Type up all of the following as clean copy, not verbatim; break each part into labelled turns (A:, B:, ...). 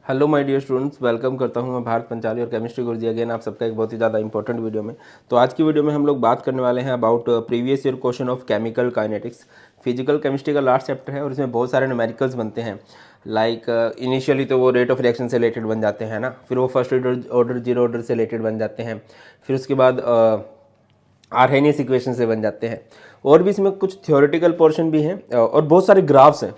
A: Hello my dear students, welcome करता हूं मैं भारत पंचाली और केमिस्ट्री गुरुजी अगेन आप सबका एक बहुत ही ज़्यादा इंपॉर्टेंट वीडियो में। तो आज की वीडियो में हम लोग बात करने वाले हैं about previous year question of chemical kinetics. Physical chemistry का लास्ट चैप्टर है और इसमें बहुत सारे न्यूमेरिकल्स बनते हैं। लाइक इनिशियली तो वो रेट ऑफ रिएक्शन से रिलेटेड बन जाते हैं ना, फिर वो फर्स्ट ऑर्डर जीरो ऑर्डर से रिलेटेड बन जाते हैं, फिर उसके बाद आर्हेनियस इक्वेशन से बन जाते हैं। और भी इसमें कुछ थ्योरेटिकल पोर्शन भी हैं और बहुत सारे ग्राफ्स हैं।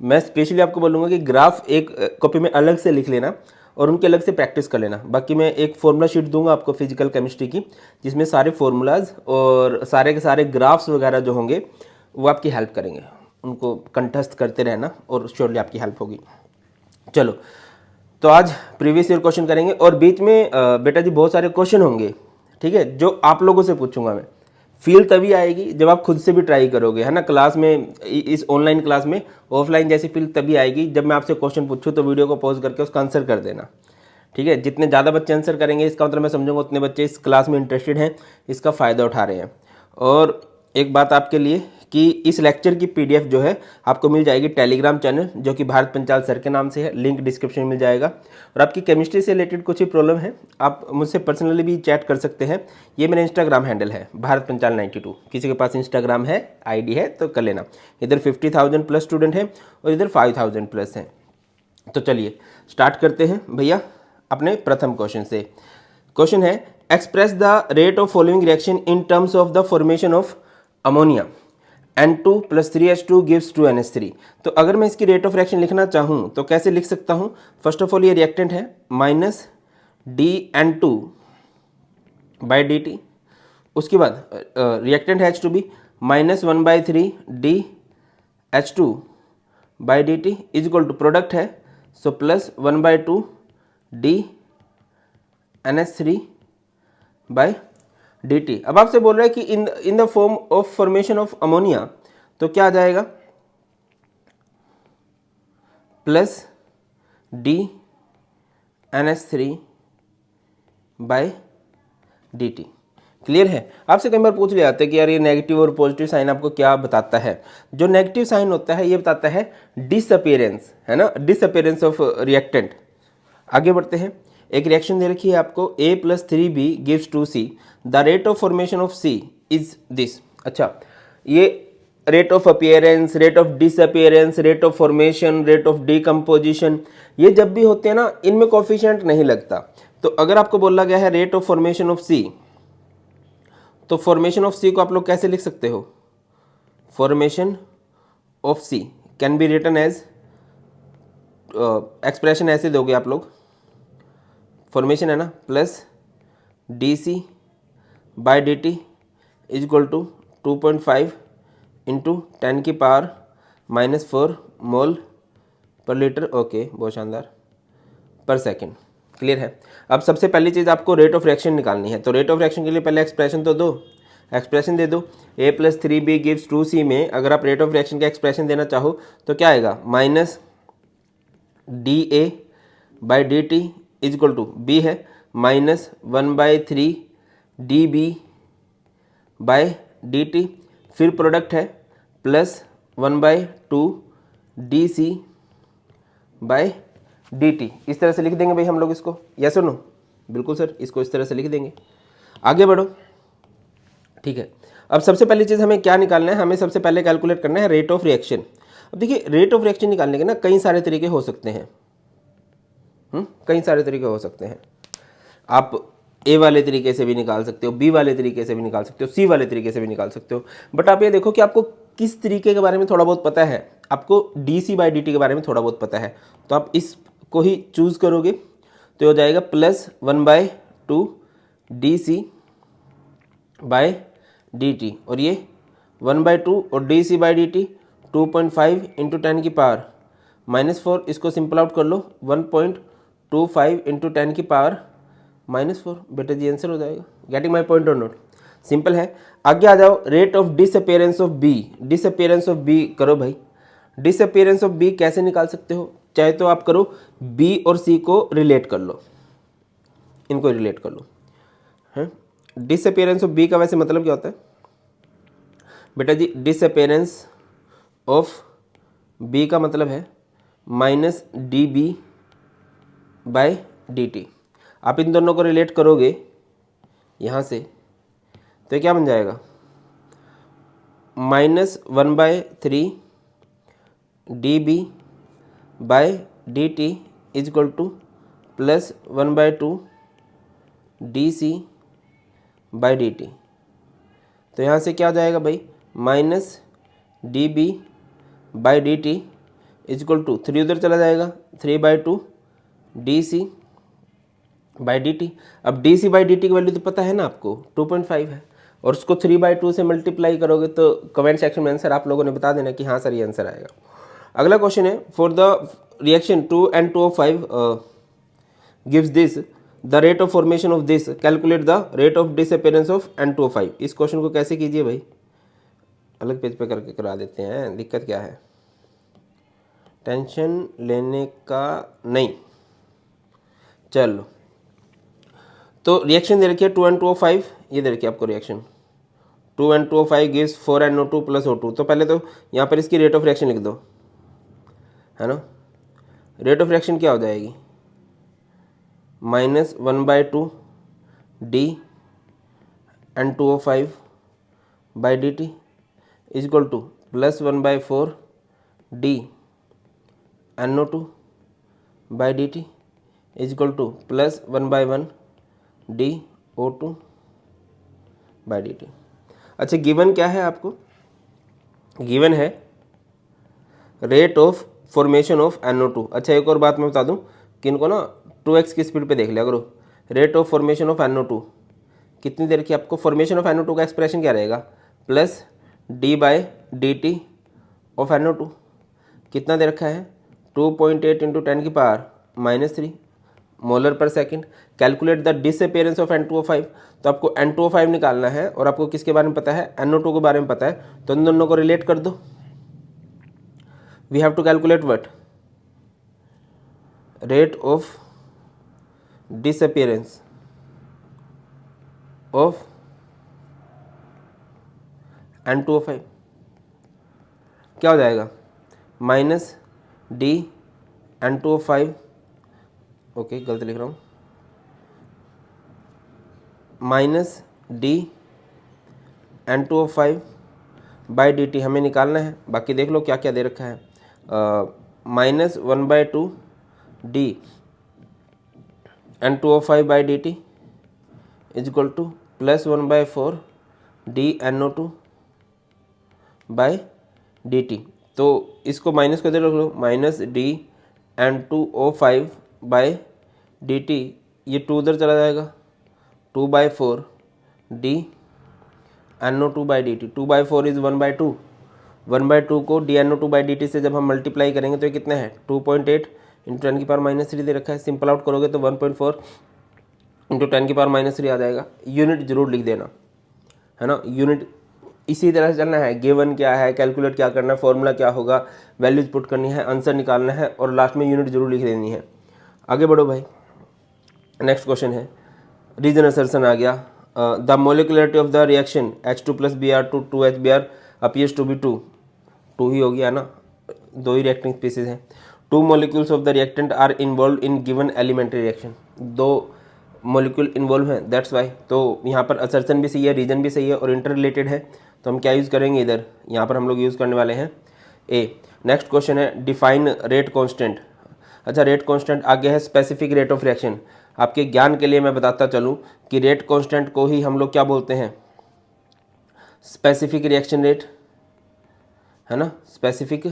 A: मैं स्पेशली आपको बोलूँगा कि ग्राफ एक कॉपी में अलग से लिख लेना और उनके अलग से प्रैक्टिस कर लेना। बाकी मैं एक फॉर्मूला शीट दूंगा आपको फिजिकल केमिस्ट्री की, जिसमें सारे फॉर्मूलाज और सारे के सारे ग्राफ्स वगैरह जो होंगे वो आपकी हेल्प करेंगे। उनको कंठस्थ करते रहना और श्योरली आपकी हेल्प होगी। चलो, तो आज प्रीवियस ईयर क्वेश्चन करेंगे और बीच में बेटा जी बहुत सारे क्वेश्चन होंगे, ठीक है, जो आप लोगों से पूछूंगा मैं। फील तभी आएगी जब आप खुद से भी ट्राई करोगे, है ना। क्लास में, इस ऑनलाइन क्लास में ऑफलाइन जैसी फील तभी आएगी जब मैं आपसे क्वेश्चन पूछूं तो वीडियो को पॉज करके उसका आंसर कर देना, ठीक है। जितने ज़्यादा बच्चे आंसर करेंगे इसका मतलब मैं समझूंगा उतने बच्चे इस क्लास में इंटरेस्टेड हैं, इसका फ़ायदा उठा रहे हैं। और एक बात आपके लिए कि इस लेक्चर की पीडीएफ जो है आपको मिल जाएगी टेलीग्राम चैनल, जो कि भारत पंचाल सर के नाम से है, लिंक डिस्क्रिप्शन में मिल जाएगा। और आपकी केमिस्ट्री से रिलेटेड कुछ ही प्रॉब्लम है, आप मुझसे पर्सनली भी चैट कर सकते हैं। ये मेरा इंस्टाग्राम हैंडल है भारत पंचाल 92। किसी के पास इंस्टाग्राम है, आईडी है तो कर लेना। इधर 50,000 प्लस स्टूडेंट हैं और इधर 5,000 प्लस हैं। तो चलिए स्टार्ट करते हैं भैया अपने प्रथम क्वेश्चन से। क्वेश्चन है, express the rate of following reaction in terms of the formation of ammonia N2 + 3H2 gives 2NH3। तो अगर मैं इसकी रेट ऑफ रिएक्शन लिखना चाहूँ तो कैसे लिख सकता हूँ। फर्स्ट ऑफ ऑल ये रिएक्टेंट है -dN2/dt। उसके बाद रिएक्टेंट है H2B -1/3 dH2/dt is equal to product है सो +1/2 dNH3/dt। अब आपसे बोल रहा है कि in the form of formation of ammonia, तो क्या आ जाएगा +dNH3/dt। क्लियर है। आपसे कई बार पूछ लिया जाता है कि यार ये नेगेटिव और पॉजिटिव साइन आपको क्या बताता है। जो नेगेटिव साइन होता है ये बताता है डिसअपीयरेंस, है ना, डिसअपीयरेंस ऑफ रिएक्टेंट। आगे बढ़ते हैं। एक रिएक्शन दे रखी है आपको A + 3B gives 2C, the rate of formation of C is this. अच्छा, ये rate of appearance, rate of disappearance, rate of formation, rate of decomposition, ये जब भी होते हैं ना इनमें कोफिशिएंट नहीं लगता। तो अगर आपको बोला गया है rate of formation of C, तो फॉर्मेशन ऑफ C को आप लोग कैसे लिख सकते हो। Formation of C can be written as, expression ऐसे दोगे आप लोग, फॉर्मेशन है ना +dC/dt is equal to 2.5 into 10⁻⁻⁴ mole per litre. Okay, बहुत शानदार, पर सेकेंड। क्लियर है। अब सबसे पहली चीज़ आपको रेट ऑफ रिएक्शन निकालनी है, तो रेट ऑफ रिएक्शन के लिए पहले एक्सप्रेशन तो दो, एक्सप्रेशन दे दो। A + 3B gives 2C में अगर आप रेट ऑफ रिएक्शन का एक्सप्रेशन देना चाहो तो क्या आएगा, -dA/dt is equal to B है -1/3 dB/dt, फिर प्रोडक्ट है +1/2 dC/dt। इस तरह से लिख देंगे भाई हम लोग इसको, यस और नो। बिल्कुल सर, इसको इस तरह से लिख देंगे। आगे बढ़ो, ठीक है। अब सबसे पहली चीज़ हमें क्या निकालना है, हमें सबसे पहले कैलकुलेट करना है रेट ऑफ रिएक्शन। अब देखिए रेट ऑफ रिएक्शन निकालने के ना कई सारे तरीके हो सकते हैं, कई सारे तरीके हो सकते हैं। आप A वाले तरीके से भी निकाल सकते हो, B वाले तरीके से भी निकाल सकते हो, C वाले तरीके से भी निकाल सकते हो। बट आप ये देखो कि आपको किस तरीके के बारे में थोड़ा बहुत पता है, आपको dC/dt के बारे में थोड़ा बहुत पता है, तो आप इसको ही चूज़ करोगे तो हो जाएगा +1/2 dC/dt। और ये 1/2 और dC/dt 2.5 इंटू 10⁻⁻⁴, इसको सिंपल आउट कर लो 1.25 इंटू 10⁻⁻⁴। बेटा जी आंसर हो जाएगा। गेटिंग माई पॉइंट और नोट, सिंपल है। आगे आ जाओ, rate of disappearance of B. Disappearance of B करो भाई। डिसअपीयरेंस ऑफ बी कैसे निकाल सकते हो, चाहे तो आप करो बी और सी को रिलेट कर लो, इनको रिलेट कर लो, है। डिसअपीयरेंस ऑफ बी का वैसे मतलब क्या होता है बेटा जी, डिसअपीयरेंस ऑफ बी का मतलब है -dB/dt बाय डी टी। आप इन दोनों को रिलेट करोगे यहाँ से तो क्या बन जाएगा, -1/3 d B by d t is equal to +1/2 d C by d t. तो यहाँ से क्या हो जाएगा भाई, -dB by d t is equal to 3 उधर चला जाएगा, 3/2 DC बाई डी टी। अब DC बाई डी टी की वैल्यू तो पता है ना आपको, 2.5 है, और उसको 3/2 से मल्टीप्लाई करोगे तो कमेंट सेक्शन में आंसर आप लोगों ने बता देना कि हाँ सर ये आंसर आएगा। अगला क्वेश्चन है, for the reaction 2 N2O5 gives this the rate of formation of this, calculate the rate of disappearance of N2O5। इस क्वेश्चन को कैसे कीजिए भाई, अलग पेज पे करके करा देते हैं, दिक्कत क्या है, टेंशन लेने का नहीं। चलो तो रिएक्शन दे रखी है 2N2O5, ये दे रखी है आपको reaction 2N2O5 gives 4NO2 + O2। तो पहले तो यहाँ पर इसकी रेट ऑफ रिएक्शन लिख दो, है ना। रेट ऑफ रिएक्शन क्या हो जाएगी, -1/2 d N2O5 by d t is equal to +1/4 d NO2 by d t is equal to +1/1 d O2 by d t. अच्छा गिवन क्या है आपको, गिवन है rate of formation of NO2। अच्छा एक और बात मैं बता दूं कि इनको ना 2x की स्पीड पे देख लिया करो। Rate of formation of NO2 कितनी देर की, आपको फॉर्मेशन ऑफ NO2 का एक्सप्रेशन क्या रहेगा, +d/dt ऑफ NO2 कितना दे रखा है, 2.8 × 10⁻³ मोलर पर second. Calculate the disappearance of N2O5, तो आपको N2O5 निकालना है और आपको किसके बारे में पता है, NO2 के बारे में पता है, तो इन दोनों को रिलेट कर दो। We have to calculate what, rate of disappearance of N2O5 क्या हो जाएगा, -d N2O5, ओके गलत लिख रहा हूँ, -d N2O5 by d T हमें निकालना है। बाकी देख लो क्या क्या दे रखा है, -1/2 d N2O5 by d t is equal to +1/4 d NO2 by d t. तो इसको माइनस कर दे रख लो, -d N2O5 by d t, ये 2 उधर चला जाएगा, 2/4 d NO2 by d t. 2/4 is 1/2, 1/2 को D NO2 by d T से जब हम मल्टीप्लाई करेंगे तो ये कितना है, 2.8 × 10⁻³ दे रखा है। सिंपल आउट करोगे तो 1.4 × 10⁻³ आ जाएगा। यूनिट जरूर लिख देना, है ना, यूनिट इसी तरह से चलना है। गिवन क्या है, कैलकुलेट क्या करना है, फॉर्मूला क्या होगा, वैल्यूज पुट करनी है, आंसर निकालना है और लास्ट में यूनिट जरूर लिख देनी है। आगे बढ़ो भाई, नेक्स्ट क्वेश्चन है, रीजन असर्शन आ गया। The molecularity of the reaction H2 + Br2 2HBr appears to be 2 ही हो गया ना, 2 ही रिएक्टिंग स्पीसीज हैं। 2 molecules of the reactant are involve in given elementary reaction, 2 molecule involve हैं, दैट्स वाई। तो यहाँ पर असर्शन भी सही है, रीजन भी सही है और इंटर रिलेटेड है, तो हम क्या यूज़ करेंगे इधर, यहाँ पर हम लोग यूज़ करने वाले हैं ए। नेक्स्ट क्वेश्चन है, डिफाइन रेट कांस्टेंट। अच्छा रेट कांस्टेंट आगे है स्पेसिफिक रेट ऑफ रिएक्शन। आपके ज्ञान के लिए मैं बताता चलूँ कि रेट कांस्टेंट को ही हम लोग क्या बोलते हैं, स्पेसिफिक रिएक्शन रेट, है ना, स्पेसिफिक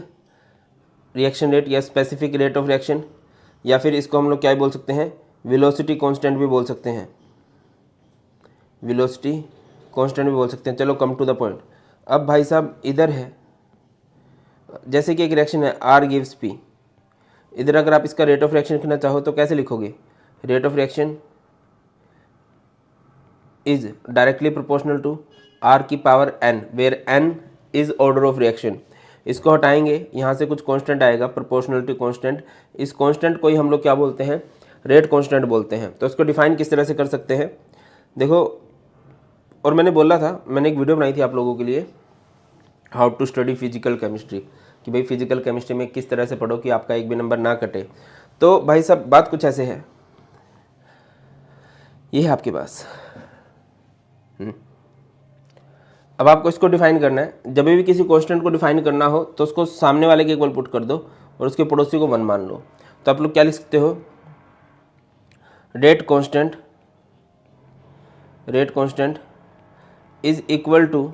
A: रिएक्शन रेट या स्पेसिफिक रेट ऑफ रिएक्शन, या फिर इसको हम लोग क्या बोल सकते हैं, वेलोसिटी कांस्टेंट भी बोल सकते हैं, वेलोसिटी कांस्टेंट भी बोल सकते हैं। चलो कम टू द पॉइंट। अब भाई साहब इधर है, जैसे कि एक रिएक्शन है R गिव्स P, इधर अगर आप इसका रेट ऑफ रिएक्शन लिखना चाहो तो कैसे लिखोगे, rate of reaction is directly proportional to R की power n, where n is order of reaction. इसको हटाएंगे, यहाँ से कुछ कांस्टेंट आएगा, प्रोपोर्शनलिटी कांस्टेंट। इस कांस्टेंट को ही हम लोग क्या बोलते हैं, रेट कांस्टेंट बोलते हैं। तो इसको डिफाइन किस तरह से कर सकते हैं, देखो, और मैंने बोला था, मैंने एक वीडियो बनाई थी आप लोगों के लिए, how to study physical chemistry, कि भाई फिजिकल केमिस्ट्री में किस तरह से पढ़ो कि आपका एक भी नंबर ना कटे। तो भाई साहब बात कुछ ऐसे है, ये है आपके पास। अब आपको इसको डिफाइन करना है। जब भी किसी कांस्टेंट को डिफाइन करना हो तो उसको सामने वाले के इक्वल पुट कर दो और उसके पड़ोसी को 1 मान लो। तो आप लोग क्या लिख सकते हो, rate constant is equal to,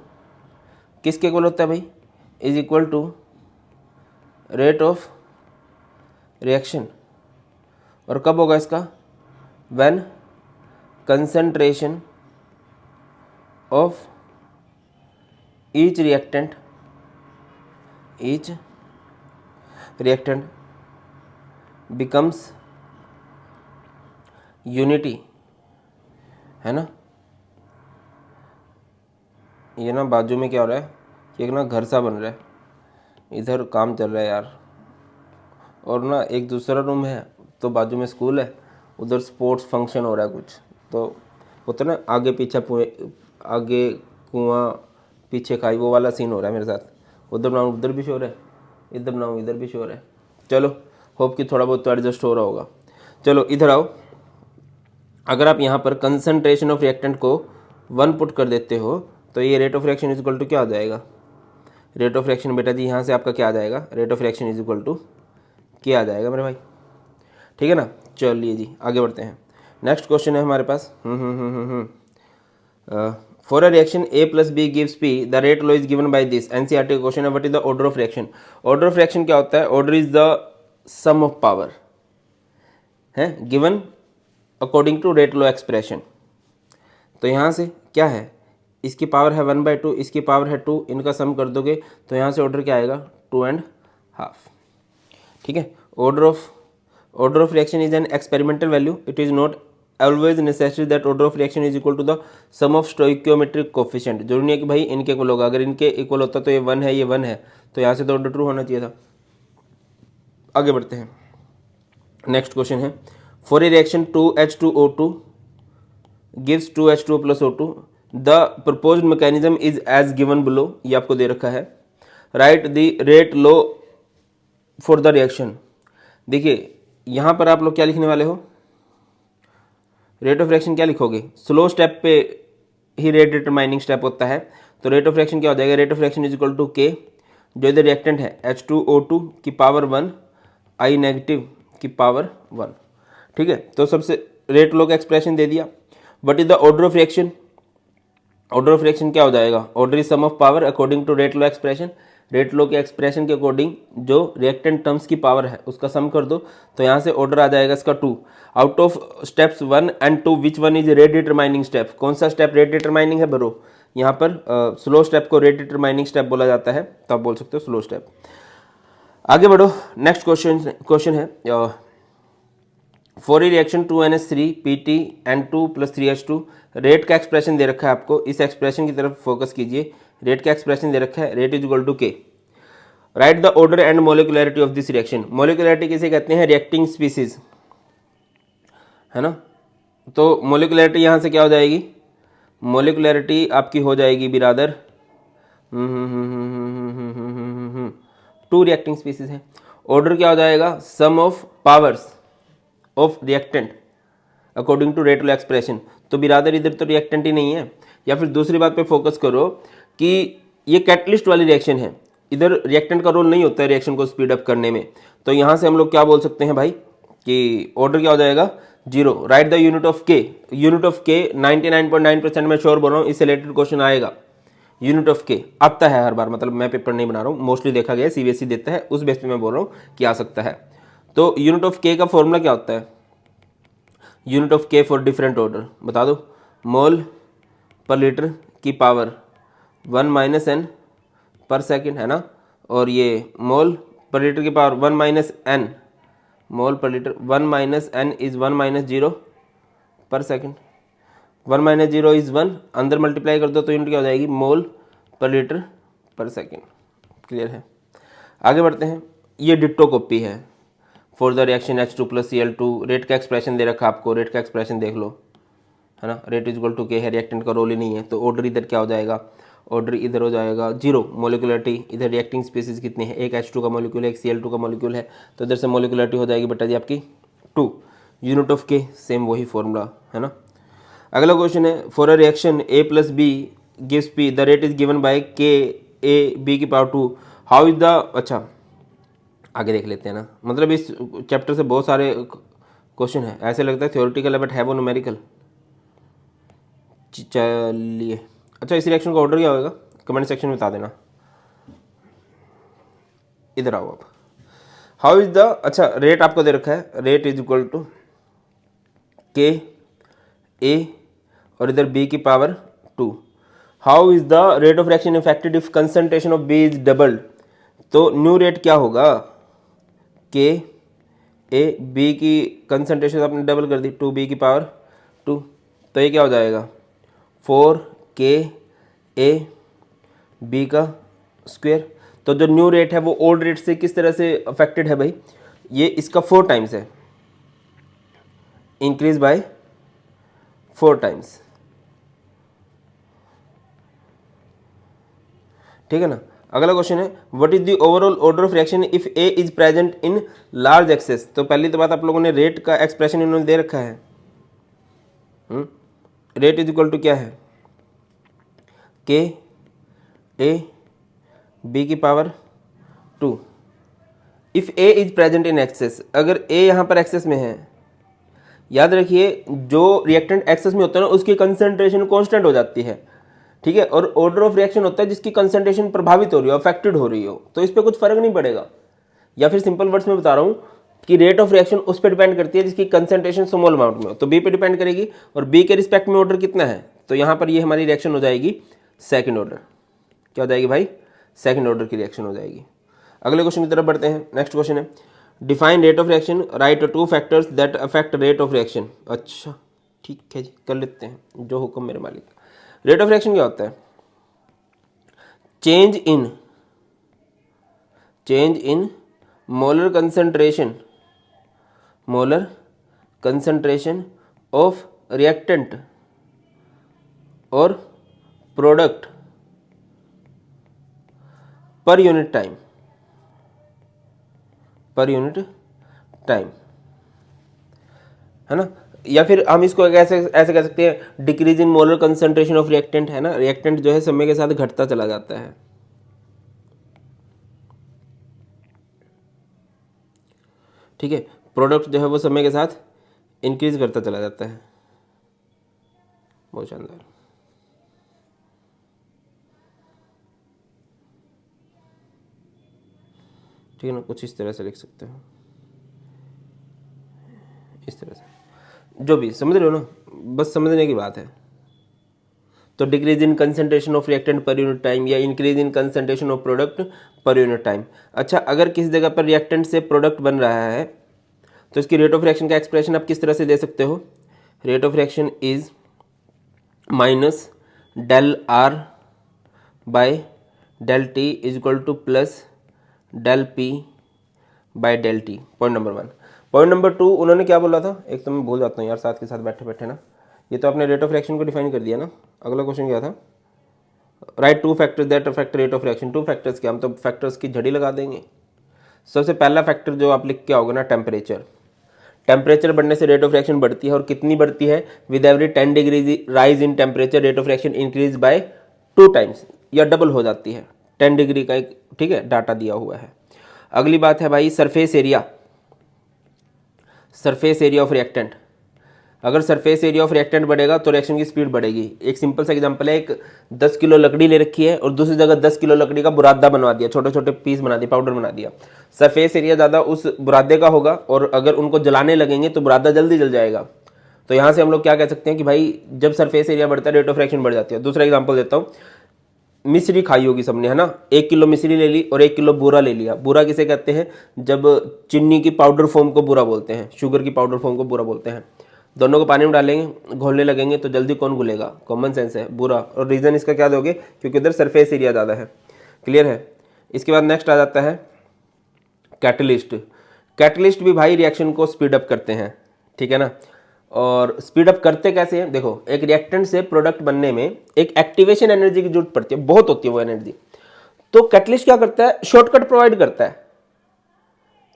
A: किसके इक्वल होता है भाई, is equal to rate of reaction. और कब होगा इसका, when concentration of each reactant becomes unity, है ना। ये ना बाजू में क्या हो रहा है कि एक ना घर सा बन रहा है, इधर काम चल रहा है यार, और ना एक दूसरा रूम है तो बाजू में स्कूल है, उधर स्पोर्ट्स फंक्शन हो रहा है कुछ। तो होता ना आगे पीछे आगे कुआं पीछे खाई, वो वाला सीन हो रहा है मेरे साथ। उधर बनाऊँ उधर भी शोर है, इधर बनाऊँ इधर भी शोर है। चलो होप कि थोड़ा बहुत तो एडजस्ट हो रहा होगा। चलो इधर आओ, अगर आप यहाँ पर कंसंट्रेशन ऑफ रिएक्टेंट को 1 पुट कर देते हो तो ये rate of reaction is equal to क्या आ जाएगा, रेट ऑफ रिएक्शन बेटा जी यहाँ से आपका क्या आ जाएगा, rate of reaction is equal to क्या आ जाएगा मेरे भाई, ठीक है ना। चलिए जी आगे बढ़ते हैं। नेक्स्ट क्वेश्चन है हमारे पास, for a reaction A plus B gives P, the rate law is given by this. NCERT का क्वेश्चन है, what is the order of reaction. Order of reaction क्या होता है, order is the sum of power, है given according to rate law expression. तो यहाँ से क्या है, इसकी पावर है 1/2, इसकी पावर है 2, इनका सम कर दोगे तो यहाँ से ऑर्डर क्या आएगा 2.5, ठीक है। Order of reaction is an experimental value, it is not always necessary that order of reaction is equal to the sum of stoichiometric coefficient. जरूरी नहीं है कि भाई इनके इक्वल होगा, अगर इनके इक्वल होता तो ये 1 है ये 1 है, तो यहाँ से तो ऑर्डर ट्रू होना चाहिए था। आगे बढ़ते हैं, नेक्स्ट क्वेश्चन है, for a reaction 2H2O2 gives 2H2O plus O2, the proposed mechanism is as given below. ये आपको दे रखा है, write the rate law for the reaction. देखिए यहाँ पर आप लोग क्या लिखने वाले हो, रेट ऑफ रिएक्शन क्या लिखोगे, स्लो स्टेप पे ही रेट डिटरमाइनिंग स्टेप होता है। तो रेट ऑफ रिएक्शन क्या हो जाएगा, rate of reaction is equal to k, जो इधर रिएक्टेंट है H2O2 की पावर 1, I नेगेटिव की पावर 1, ठीक है। तो सबसे रेट लो का एक्सप्रेशन दे दिया। What is the order of reaction, order of reaction क्या हो जाएगा, order is sum of power according to rate law expression. Rate law के एक्सप्रेशन के अकॉर्डिंग जो रिएक्टेंट टर्म्स की पावर है उसका सम कर दो, तो यहाँ से ऑर्डर आ जाएगा इसका 2। Out of steps 1 and 2 which one is rate determining step, कौन सा स्टेप रेट डिटरमाइनिंग है ब्रो, यहाँ पर स्लो स्टेप को रेट डिटरमाइनिंग स्टेप बोला जाता है, तो आप बोल सकते हो स्लो स्टेप। आगे बढ़ो, नेक्स्ट क्वेश्चन है, for a reaction 2NH3 PT and 2 + 3H2, rate का एक्सप्रेशन दे रखा है आपको, इस एक्सप्रेशन की तरफ फोकस कीजिए। रेट का एक्सप्रेशन दे रखा है, रेट इज इक्वल टू के, right the order and molecularity of this reaction. Molecularity किसे कहते हैं, रिएक्टिंग स्पीसीज, है ना। तो मोलिकुलरिटी यहाँ से क्या हो जाएगी, मोलिकुलरिटी आपकी हो जाएगी बिरादर 2 रिएक्टिंग स्पीसीज है। ऑर्डर क्या हो जाएगा, sum of powers of reactant according to rate law expression. तो बिरादर इधर तो रिएक्टेंट ही नहीं है। या फिर दूसरी बात पे फोकस करो कि ये कैटलिस्ट वाली रिएक्शन है, इधर रिएक्टेंट का रोल नहीं होता है रिएक्शन को स्पीड अप करने में। तो यहाँ से हम लोग क्या बोल सकते हैं भाई कि ऑर्डर क्या हो जाएगा 0। राइट द यूनिट ऑफ के, यूनिट ऑफ के 99.9% में श्योर बोल रहा हूँ, इससे रिलेटेड क्वेश्चन आएगा। यूनिट ऑफ के आता है हर बार, मतलब मैं पेपर नहीं बना रहा हूँ, मोस्टली देखा गया CBSE देता है, उस बेस पे मैं बोल रहा हूँ कि आ सकता है। तो यूनिट ऑफ के का फॉर्मूला क्या होता है, यूनिट ऑफ के फॉर डिफरेंट ऑर्डर बता दो, मोल पर लीटर की पावर 1 - n पर सेकेंड, है ना। और ये मोल पर लीटर की power 1 - n, mole per litre 1 - n is 1 - 0 पर सेकेंड, 1 - 0 इज 1, अंदर मल्टीप्लाई कर दो तो यूनिट क्या हो जाएगी, मोल पर लीटर पर सेकेंड। क्लियर है। आगे बढ़ते हैं, ये डिट्टो कॉपी है for the reaction H2 + Cl2। Rate का एक्सप्रेशन दे रखा आपको, रेट का एक्सप्रेशन देख लो, है ना। रेट इज इक्वल टू के है, रिएक्टेंट का रोल ही नहीं है, तो ऑर्डर इधर क्या हो जाएगा, ऑर्डर इधर हो जाएगा 0, मोलिकुलरिटी इधर रिएक्टिंग स्पीसीज कितनी है, एक H2 का मॉलिक्यूल है, एक Cl2 का मॉलिक्यूल है, तो इधर से मोलिकुलरिटी हो जाएगी बेटा जी आपकी 2। यूनिट ऑफ के सेम वही फॉर्मूला है ना। अगला क्वेश्चन है for a reaction A + B gives P the rate is given bye Ka(B)2 how is the, अच्छा आगे देख लेते हैं ना, मतलब इस चैप्टर से बहुत सारे क्वेश्चन है, ऐसे लगता है थ्योरेटिकल है बट है वो न्यूमेरिकल। चलिए अच्छा, इस रिएक्शन का ऑर्डर क्या होगा कमेंट सेक्शन में बता देना। इधर आओ आप, हाउ इज द, अच्छा रेट आपको दे रखा है, rate is equal to Ka और इधर B⁻²। How is the rate of reaction affected if concentration of B is doubled, तो न्यू रेट क्या होगा, Ka B की कंसंट्रेशन आपने डबल कर दी 2B⁻², तो ये क्या हो जाएगा 4Ka B²। तो जो न्यू रेट है वो ओल्ड रेट से किस तरह से अफेक्टेड है भाई, ये इसका 4 टाइम्स है, इंक्रीज बाय 4 टाइम्स, ठीक है ना। अगला क्वेश्चन है what is the overall order of reaction if A is present in large access, तो पहली तो बात आप लोगों ने रेट का एक्सप्रेशन इन्होंने दे रखा है, रेट इज इक्वल टू क्या है Ka B⁻²। If A is present in excess, अगर ए यहाँ पर एक्सेस में है, याद रखिए जो रिएक्टेंट एक्सेस में होता है ना उसकी कंसंट्रेशन कांस्टेंट हो जाती है, ठीक है, और ऑर्डर ऑफ रिएक्शन होता है जिसकी कंसंट्रेशन प्रभावित हो रही हो, अफेक्टेड हो रही हो, तो इस पर कुछ फर्क नहीं पड़ेगा। या फिर सिंपल वर्ड्स में बता रहा हूँ कि रेट ऑफ रिएक्शन उस पर डिपेंड करती है जिसकी कंसंट्रेशन स्मॉल अमाउंट में हो, तो बी पे डिपेंड करेगी, और बी के रिस्पेक्ट में ऑर्डर कितना है, तो यहाँ पर ये हमारी रिएक्शन हो जाएगी सेकंड ऑर्डर, क्या हो जाएगी भाई, सेकंड ऑर्डर की रिएक्शन हो जाएगी। अगले क्वेश्चन की तरफ बढ़ते हैं। नेक्स्ट क्वेश्चन है define rate of reaction, right 2 factors that affect rate of reaction. अच्छा ठीक है जी, कर लेते हैं, जो हुक्म मेरे मालिक। रेट ऑफ रिएक्शन क्या होता है, change in molar concentration of reactant और प्रोडक्ट पर यूनिट टाइम, है ना। या फिर हम इसको ऐसे कह सकते हैं decrease in molar concentration of reactant, है ना, रिएक्टेंट जो है समय के साथ घटता चला जाता है, ठीक है, प्रोडक्ट जो है वो समय के साथ इंक्रीज करता चला जाता है। बहुत शानदार, ठीक है ना, कुछ इस तरह से लिख सकते हो, इस तरह से, जो भी समझ रहे हो ना, बस समझने की बात है। तो decrease in concentration of reactant per unit time या increase in concentration of product per unit time. अच्छा, अगर किसी जगह पर रिएक्टेंट से प्रोडक्ट बन रहा है तो इसकी रेट ऑफ रिएक्शन का एक्सप्रेशन आप किस तरह से दे सकते हो, rate of reaction is minus del R by del t is equal to plus del P by del t. Point number 1। Point number 2 उन्होंने क्या बोला था, एक तो मैं भूल जाता हूँ यार साथ के साथ बैठे बैठे ना, ये तो आपने रेट ऑफ रिएक्शन को डिफाइन कर दिया ना। अगला क्वेश्चन क्या था, right 2 factors that affect rate of reaction. 2 factors क्या, हम तो फैक्टर्स की झड़ी लगा देंगे। सबसे पहला फैक्टर जो आप लिख के आओगे ना, टेम्परेचर बढ़ने से रेट ऑफ रिएक्शन बढ़ती है, और कितनी बढ़ती है, with every 10 degree rise in temperature rate of reaction increase by 2 times, या डबल हो जाती है, 10 डिग्री का एक, ठीक है, डाटा दिया हुआ है। अगली बात है भाई सरफेस एरिया ऑफ रिएक्टेंट। अगर सरफेस एरिया ऑफ रिएक्टेंट बढ़ेगा तो रिएक्शन की स्पीड बढ़ेगी। एक सिंपल सा एग्जांपल है, एक 10 किलो लकड़ी ले रखी है और दूसरी जगह 10 किलो लकड़ी का बुरादा बनवा दिया, छोटे छोटे पीस बना दिया, पाउडर बना दिया। सरफेस एरिया ज़्यादा उस बुरादे का होगा, और अगर उनको जलाने लगेंगे तो बुरादा जल्दी जल जाएगा। तो यहाँ से हम लोग क्या कह सकते हैं कि भाई जब सरफेस एरिया बढ़ता है रेट ऑफ रिएक्शन बढ़ जाती है। दूसरा एग्जाम्पल देता हूँ, मिश्री खाई होगी सबने, है ना, 1 किलो मिश्री ले ली और 1 किलो बूरा ले लिया। बूरा किसे कहते हैं, जब चीनी की पाउडर फॉर्म को बूरा बोलते हैं, शुगर की पाउडर फॉर्म को बूरा बोलते हैं। दोनों को पानी में डालेंगे, घोलने लगेंगे तो जल्दी कौन घुलेगा, कॉमन सेंस है, बूरा। और रीज़न इसका क्या दोगे, क्योंकि उधर सरफेस एरिया ज़्यादा है। क्लियर है। इसके बाद नेक्स्ट आ जाता है कैटलिस्ट भी भाई रिएक्शन को स्पीड अप करते हैं, ठीक है ना। और स्पीड अप करते कैसे हैं? देखो, एक रिएक्टेंट से प्रोडक्ट बनने में एक एक्टिवेशन एनर्जी की जरूरत पड़ती है, बहुत होती है वो एनर्जी। तो कैटलिस्ट क्या करता है? शॉर्टकट प्रोवाइड करता है,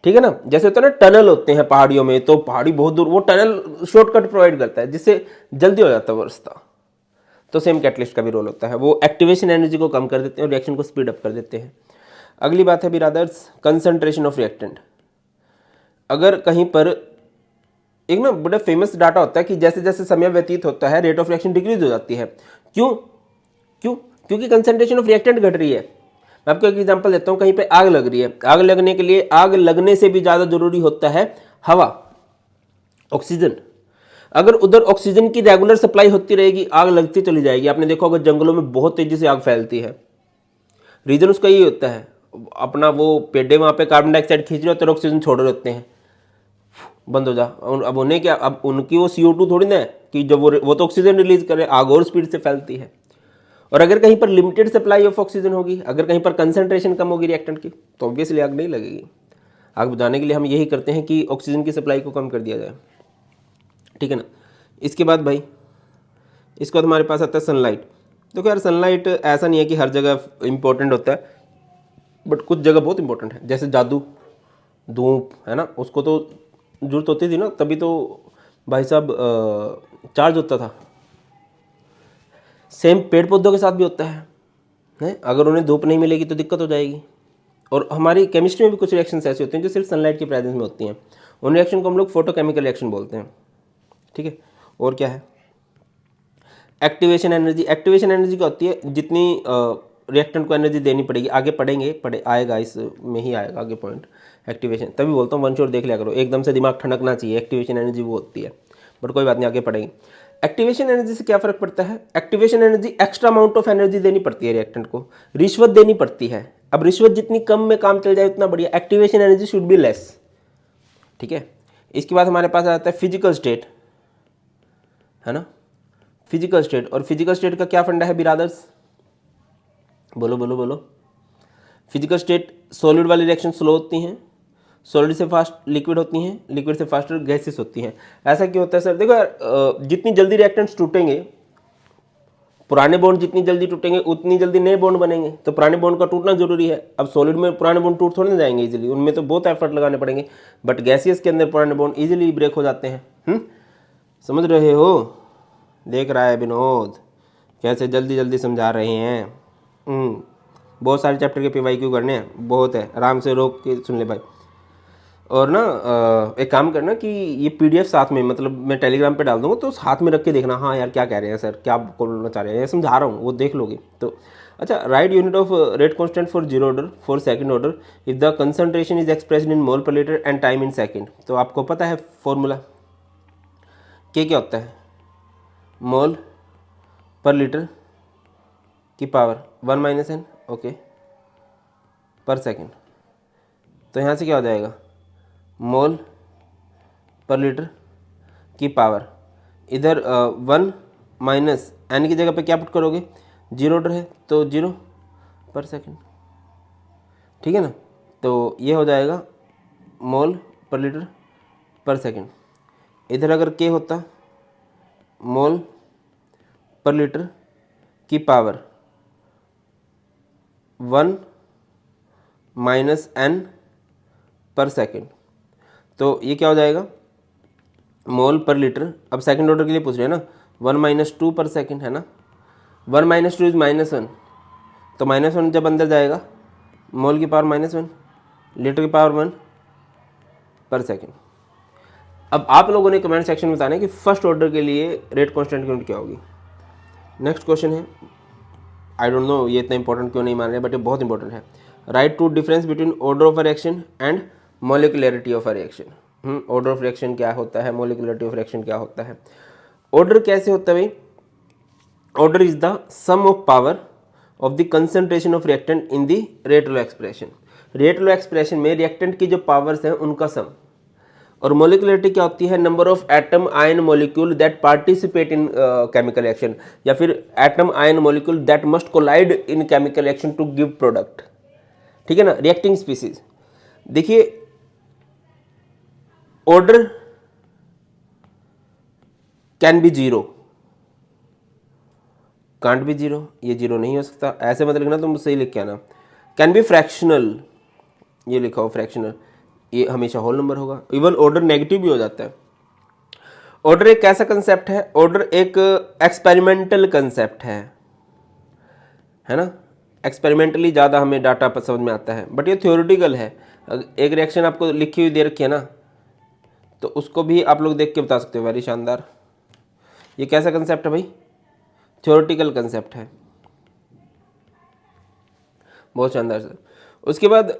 A: ठीक है ना। जैसे होता है ना टनल होते हैं पहाड़ियों में, तो पहाड़ी बहुत दूर, वो टनल शॉर्टकट प्रोवाइड करता है जिससे जल्दी हो जाता है वो रास्ता। तो सेम कैटलिस्ट का भी रोल होता है, वो एक्टिवेशन एनर्जी को कम कर देते हैं और रिएक्शन को स्पीड अप कर देते हैं। अगली बात है बिरादर्स, कंसंट्रेशन ऑफ रिएक्टेंट। अगर कहीं पर एक ना बड़ा फेमस डाटा होता है कि जैसे जैसे समय व्यतीत होता है रेट ऑफ रिएक्शन डिक्रीज हो जाती है। क्यों? क्यों? क्योंकि कंसंट्रेशन ऑफ रिएक्टेंट घट रही है। मैं आपको एक एग्जांपल देता हूँ, कहीं पे आग लग रही है, आग लगने के लिए आग लगने से भी ज़्यादा जरूरी होता है हवा, ऑक्सीजन। अगर उधर ऑक्सीजन की रेगुलर सप्लाई होती रहेगी, आग लगती चली जाएगी। आपने देखा होगा जंगलों में बहुत तेजी से आग फैलती है, रीजन उसका यही होता है, अपना वो पेड़े वहाँ पे कार्बन डाइऑक्साइड खींच रहे होते हैं, ऑक्सीजन छोड़ रहे होते हैं, बंद हो जा। अब उन्हें क्या, अब उनकी वो CO2 थोड़ी ना है कि जब वो तो ऑक्सीजन रिलीज करे, आग और स्पीड से फैलती है। और अगर कहीं पर लिमिटेड सप्लाई ऑफ ऑक्सीजन होगी, अगर कहीं पर कंसंट्रेशन कम होगी रिएक्टेंट की, तो ऑब्वियसली आग नहीं लगेगी। आग बुझाने के लिए हम यही करते हैं कि ऑक्सीजन की सप्लाई को कम कर दिया जाए, ठीक है ना। इसके बाद भाई, इसके बाद हमारे पास आता है सनलाइट। देखो यार, सनलाइट ऐसा नहीं है कि हर जगह इंपॉर्टेंट होता है, बट कुछ जगह बहुत इंपॉर्टेंट है। जैसे जादू, धूप है ना, उसको तो जरूरत होती थी ना, तभी तो भाई साहब चार्ज होता था। सेम पेड़ पौधों के साथ भी होता है? अगर उन्हें धूप नहीं मिलेगी तो दिक्कत हो जाएगी। और हमारी केमिस्ट्री में भी कुछ रिएक्शंस ऐसे होते हैं जो सिर्फ सनलाइट की प्रेजेंस में होती हैं, उन रिएक्शन को हम लोग फोटोकेमिकल रिएक्शन बोलते हैं, ठीक है। और क्या है? Activation energy. एक्टिवेशन एनर्जी क्या होती है? जितनी रिएक्टेंट को एनर्जी देनी पड़ेगी, आगे पढ़े आएगा, इस में ही आएगा आगे पॉइंट एक्टिवेशन। तभी बोलता हूँ वन शॉट देख लिया करो, एकदम से दिमाग ठनकना चाहिए। एक्टिवेशन एनर्जी वो होती है, बट कोई बात नहीं, आगे पढ़ेंगे। एक्टिवेशन एनर्जी से क्या फर्क पड़ता है? Activation energy, extra amount of energy देनी पड़ती है रिएक्टेंट को, रिश्वत देनी पड़ती है। अब रिश्वत जितनी कम में काम चल जाए उतना बढ़िया। Activation energy should be less, ठीक है। इसके बाद हमारे पास आता है फिजिकल स्टेट, है ना। फिजिकल स्टेट, और फिजिकल स्टेट का क्या फंडा है बिरादर्स? बोलो बोलो बोलो। फिजिकल स्टेट, सॉलिड वाली रिएक्शन स्लो होती हैं, सॉलिड से फास्ट लिक्विड होती हैं, लिक्विड से फास्टर गैसेस होती हैं। ऐसा क्यों होता है सर? देखो यार, जितनी जल्दी रिएक्टेंट्स टूटेंगे, पुराने बॉन्ड जितनी जल्दी टूटेंगे उतनी जल्दी नए बॉन्ड बनेंगे, तो पुराने बॉन्ड का टूटना जरूरी है। अब सॉलिड में पुराने बॉन्ड टूट थोड़ी ना जाएंगे इजीली, उनमें तो बहुत एफर्ट लगाने पड़ेंगे, बट गैसियस के अंदर पुराने बॉन्ड इजीली ब्रेक हो जाते हैं। समझ रहे हो? देख रहा है विनोद कैसे जल्दी जल्दी समझा रहे हैं। बहुत सारे चैप्टर के PYQ करने हैं, बहुत है, आराम से रोक के सुन ले भाई। और ना एक काम करना कि ये PDF साथ में, मतलब मैं टेलीग्राम पे डाल दूंगा, तो हाथ में रख के देखना, हाँ यार क्या कह रहे हैं सर, क्या बोलना चाह रहे हैं, ये समझा रहा हूँ, वो देख लोगे तो। अच्छा, write unit of rate constant for zero order, for second order, if the concentration is expressed in mole per litre and time in second. तो आपको पता है फॉर्मूला क्या होता है? मोल पर लीटर की पावर 1 - n, ओके, पर सेकेंड। तो यहाँ से क्या हो जाएगा? मोल पर लीटर की पावर, इधर 1 - n की जगह पे क्या पुट करोगे? जीरो ऑर्डर है तो 0 पर सेकेंड, ठीक है ना। तो ये हो जाएगा मोल पर लीटर पर सेकेंड। इधर अगर K होता, मोल पर लीटर की पावर 1 - n पर सेकेंड, तो ये क्या हो जाएगा? मोल पर लीटर, अब सेकंड ऑर्डर के लिए पूछ रहे हैं ना, 1 - 2 पर सेकेंड है ना। 1 - 2 इज -1, तो -1 जब अंदर जाएगा, मोल की पावर -1, लीटर की पावर 1 पर सेकेंड। अब आप लोगों ने कमेंट सेक्शन में बताना है कि फर्स्ट ऑर्डर के लिए रेट कांस्टेंट की यूनिट क्या होगी। नेक्स्ट क्वेश्चन है, आई डोंट नो ये इतना इंपॉर्टेंट क्यों नहीं मान रहे, बट ये बहुत इंपॉर्टेंट है। Write to difference between order of a reaction and molecularity of a reaction. Order of reaction क्या होता है, मोलिकुलरिटी ऑफ रिएक्शन क्या होता है? ऑर्डर कैसे होता है भाई? Order is the sum of power of the concentration of reactant in the rate law expression. Rate law expression में रिएक्टेंट की जो पावर्स हैं उनका सम। और मोलिकुलरिटी क्या होती है? Number of atom ion molecule that participate in chemical reaction, या फिर atom ion molecule that must collide in chemical reaction to give product, ठीक है ना। रिएक्टिंग स्पीसीज, देखिए order can be zero, can't be zero, ये zero नहीं हो सकता, ऐसे मत लिखना, तुम सही लिख के आना। कैन बी फ्रैक्शनल, ये लिखा हो फ्रैक्शनल, ये हमेशा होल नंबर होगा। इवन ऑर्डर नेगेटिव भी हो जाता है। ऑर्डर एक कैसा कंसेप्ट है? ऑर्डर एक एक्सपेरिमेंटल कंसेप्ट है ना। एक्सपेरिमेंटली ज़्यादा हमें डाटा समझ में आता है, बट ये थ्योरेटिकल है। एक रिएक्शन आपको लिखी हुई दे रखी है ना, तो उसको भी आप लोग देख के बता सकते हो। वेरी शानदार। ये कैसा कंसेप्ट है भाई? थ्योरेटिकल कंसेप्ट है, बहुत शानदार सर। उसके बाद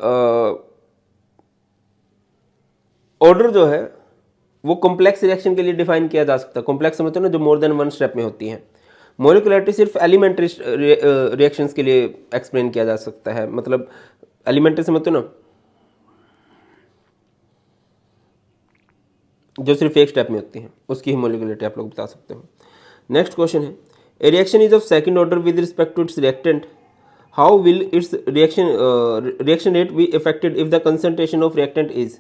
A: ऑर्डर जो है वो कॉम्प्लेक्स रिएक्शन के लिए डिफाइन किया जा सकता है। कॉम्प्लेक्स समझते हो ना, जो मोर देन वन स्टेप में होती है। मोलिकुलरिटी सिर्फ एलिमेंट्री रिएक्शंस के लिए एक्सप्लेन किया जा सकता है। मतलब एलिमेंट्री समझते हो ना, जो सिर्फ एक स्टेप में होती है, उसकी ही मोलिकुलरिटी आप लोग बता सकते हो। नेक्स्ट क्वेश्चन है, a reaction is of second order with respect to its reactant, how will its reaction rate be affected if the concentration of reactant is.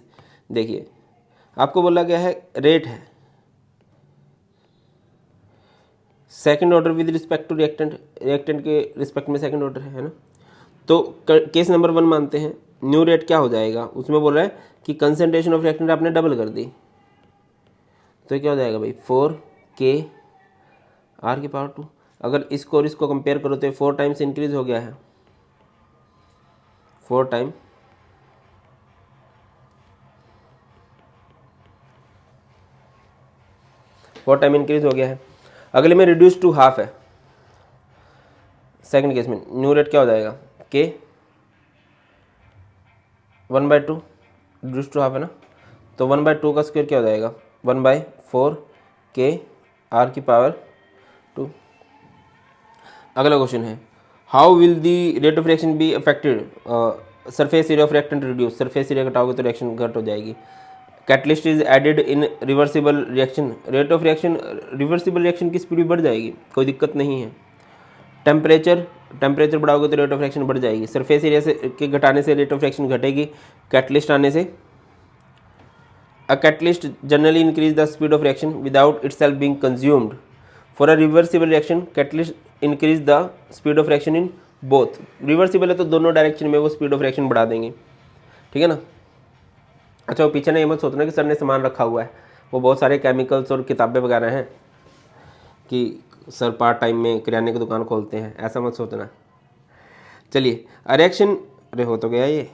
A: देखिए आपको बोला गया है रेट है second order with respect to reactant, reactant के respect में second order है ना। तो केस नंबर 1 मानते हैं, न्यू रेट क्या हो जाएगा? उसमें बोल रहा है कि कंसंट्रेशन ऑफ रिएक्टेंट आपने डबल कर दी, तो क्या हो जाएगा भाई 4K R⁻²। अगर इसको और इसको कंपेयर करो तो 4 टाइम्स इंक्रीज हो गया है, 4 टाइम इंक्रीज हो गया है। अगले में रिड्यूस टू हाफ है, सेकंड केस में न्यू रेट क्या हो जाएगा? K 1/2 रिड्यूस टू हाफ है ना, तो 1/2 का स्क्वायर क्या हो जाएगा? 1/4K R⁻²। अगला क्वेश्चन है, how will the rate of reaction be affected, surface area of reactant reduce, surface area घटाओगे तो रिएक्शन घट हो जाएगी। Catalyst is added in reversible reaction, rate of reaction reversible reaction की स्पीड भी बढ़ जाएगी, कोई दिक्कत नहीं है। टेम्परेचर बढ़ाओगे तो रेट ऑफ रिएक्शन बढ़ जाएगी। सरफेस एरिया से के घटाने से रेट ऑफ रिएक्शन घटेगी, कैटलिस्ट आने से। A catalyst generally increase the speed of reaction without itself being consumed. For a reversible reaction catalyst increase the speed of reaction in both. Reversible है तो दोनों डायरेक्शन में वो स्पीड ऑफ रिएक्शन बढ़ा देंगे, ठीक है ना। अच्छा, वो पीछे नहीं मत सोचना कि सर ने सामान रखा हुआ है, वो बहुत सारे केमिकल्स और किताबें वगैरह हैं कि सर पार्ट टाइम में किराने की दुकान खोलते हैं, ऐसा मत सोचना। चलिए, रिएक्शन अरे हो तो गया ये।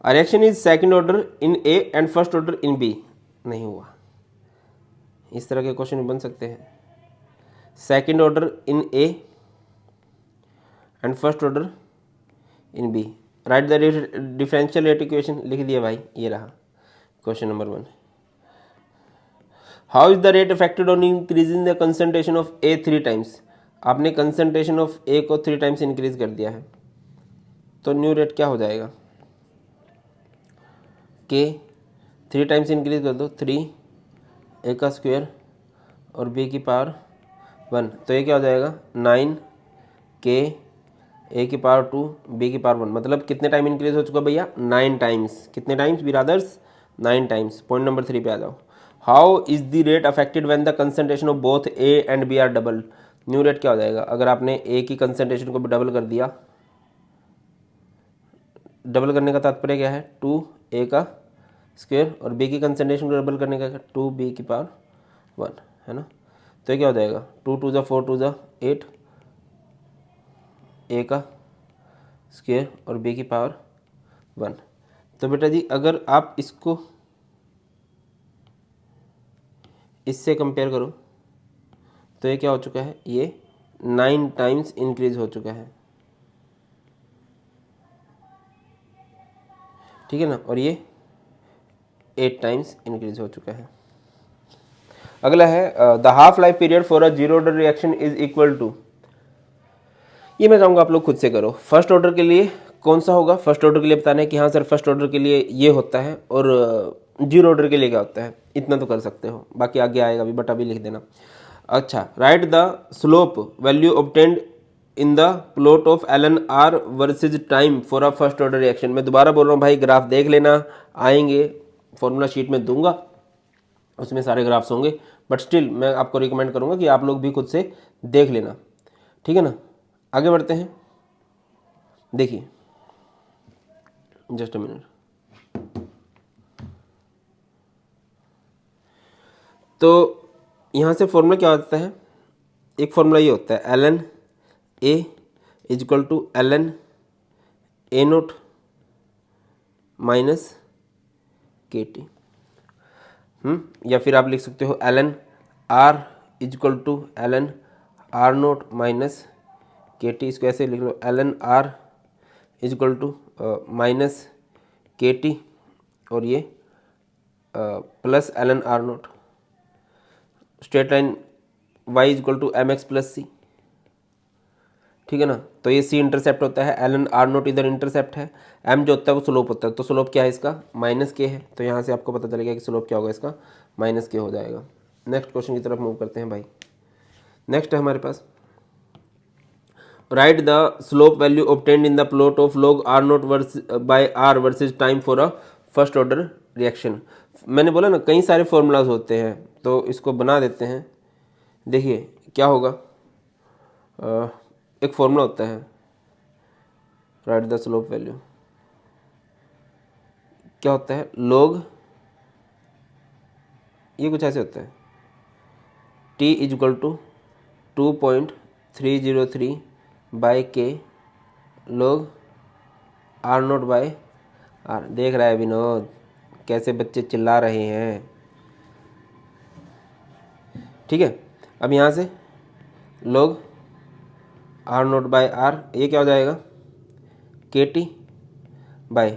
A: Reaction is second order in A and first order in B, नहीं हुआ। इस तरह के क्वेश्चन बन सकते हैं, second order in A and first order in B. Write the differential rate equation, लिख दिया भाई, ये रहा question number 1। How is the rate affected on increasing the concentration of A 3 times. आपने कंसंट्रेशन ऑफ ए को 3 times increase कर दिया है, तो न्यू रेट क्या हो जाएगा? K 3 टाइम्स इंक्रीज कर दो, 3A² और B⁻1, तो ये क्या हो जाएगा? 9K A⁻2 B⁻1। मतलब कितने टाइम इंक्रीज हो चुका भैया? 9 टाइम्स। कितने टाइम्स बिरादर्स? 9 टाइम्स। पॉइंट नंबर 3 पे आ जाओ। How is the rate affected when the concentration of both A and B are double. New rate क्या हो जाएगा? अगर आपने A की कंसंट्रेशन को भी डबल कर दिया, डबल करने का तात्पर्य क्या है? 2A² और B की कंसंट्रेशन को डबल करने का 2B⁻1 है ना। तो ये क्या हो जाएगा? 2 2 4 2 8 A² और B⁻1। तो बेटा जी अगर आप इसको इससे कंपेयर करो तो ये क्या हो चुका है? ये 9 टाइम्स इंक्रीज हो चुका है, ठीक है ना, और ये 8 टाइम्स इंक्रीज हो चुका है। अगला है the half life period for a zero order reaction is equal to. ये मैं चाहूँगा आप लोग खुद से करो। फर्स्ट ऑर्डर के लिए कौन सा होगा? फर्स्ट ऑर्डर के लिए बताना है कि हाँ सर फर्स्ट ऑर्डर के लिए ये होता है, और जीरो ऑर्डर के लिए क्या होता है, इतना तो कर सकते हो, बाकी आगे आएगा भी, बट अभी लिख देना। अच्छा, right the slope value obtained in the plot of LNR versus time for a first order reaction. मैं दोबारा बोल रहा हूँ भाई, ग्राफ देख लेना, आएंगे फॉर्मूला शीट में दूंगा, उसमें सारे ग्राफ्स होंगे, बट स्टिल मैं आपको रिकमेंड करूँगा कि आप लोग भी खुद से देख लेना, ठीक है ना। आगे बढ़ते हैं, देखिए जस्ट अ मिनट। तो यहाँ से फॉर्मूला क्या होता है, एक फॉर्मूला ये होता है ln a is equal to ln a not minus के टी, या फिर आप लिख सकते हो ln r is equal to ln r not minus के टी। इसको ऐसे लिख लो ln r is equal to minus के टी और ये plus ln r not. Straight line y is equal to M X plus C, ठीक है ना। तो ये c इंटरसेप्ट होता है, ln r नोट इधर इंटरसेप्ट है, m जो होता है वो स्लोप होता है, तो स्लोप क्या है इसका माइनस के है, तो यहाँ से आपको पता चलेगा कि स्लोप क्या होगा इसका माइनस के हो जाएगा। नेक्स्ट क्वेश्चन की तरफ मूव करते हैं भाई। नेक्स्ट है हमारे पास, write the slope value obtained in the plot of log r note by r versus time for a first order reaction. मैंने बोला ना कई सारे फॉर्मूलाज होते हैं, तो इसको बना देते हैं। देखिए क्या होगा, एक फॉर्मूला होता है राइट द स्लोप वैल्यू, क्या होता है log, ये कुछ ऐसे होता है t is equal to 2.303 by k log r note by r। देख रहा है विनोद कैसे बच्चे चिल्ला रहे हैं, ठीक है। अब यहाँ से log r note by r, ये क्या हो जाएगा के टी बाय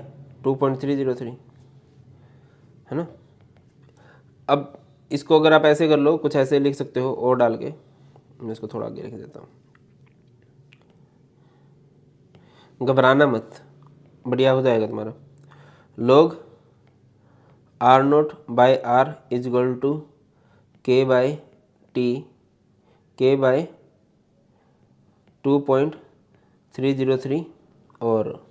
A: 2.303, है ना। अब इसको अगर आप ऐसे कर लो, कुछ ऐसे लिख सकते हो और डाल के, मैं इसको थोड़ा आगे लिख देता हूँ, घबराना मत, बढ़िया हो जाएगा तुम्हारा। log r note by r is equal to k by t, k by 2.303 और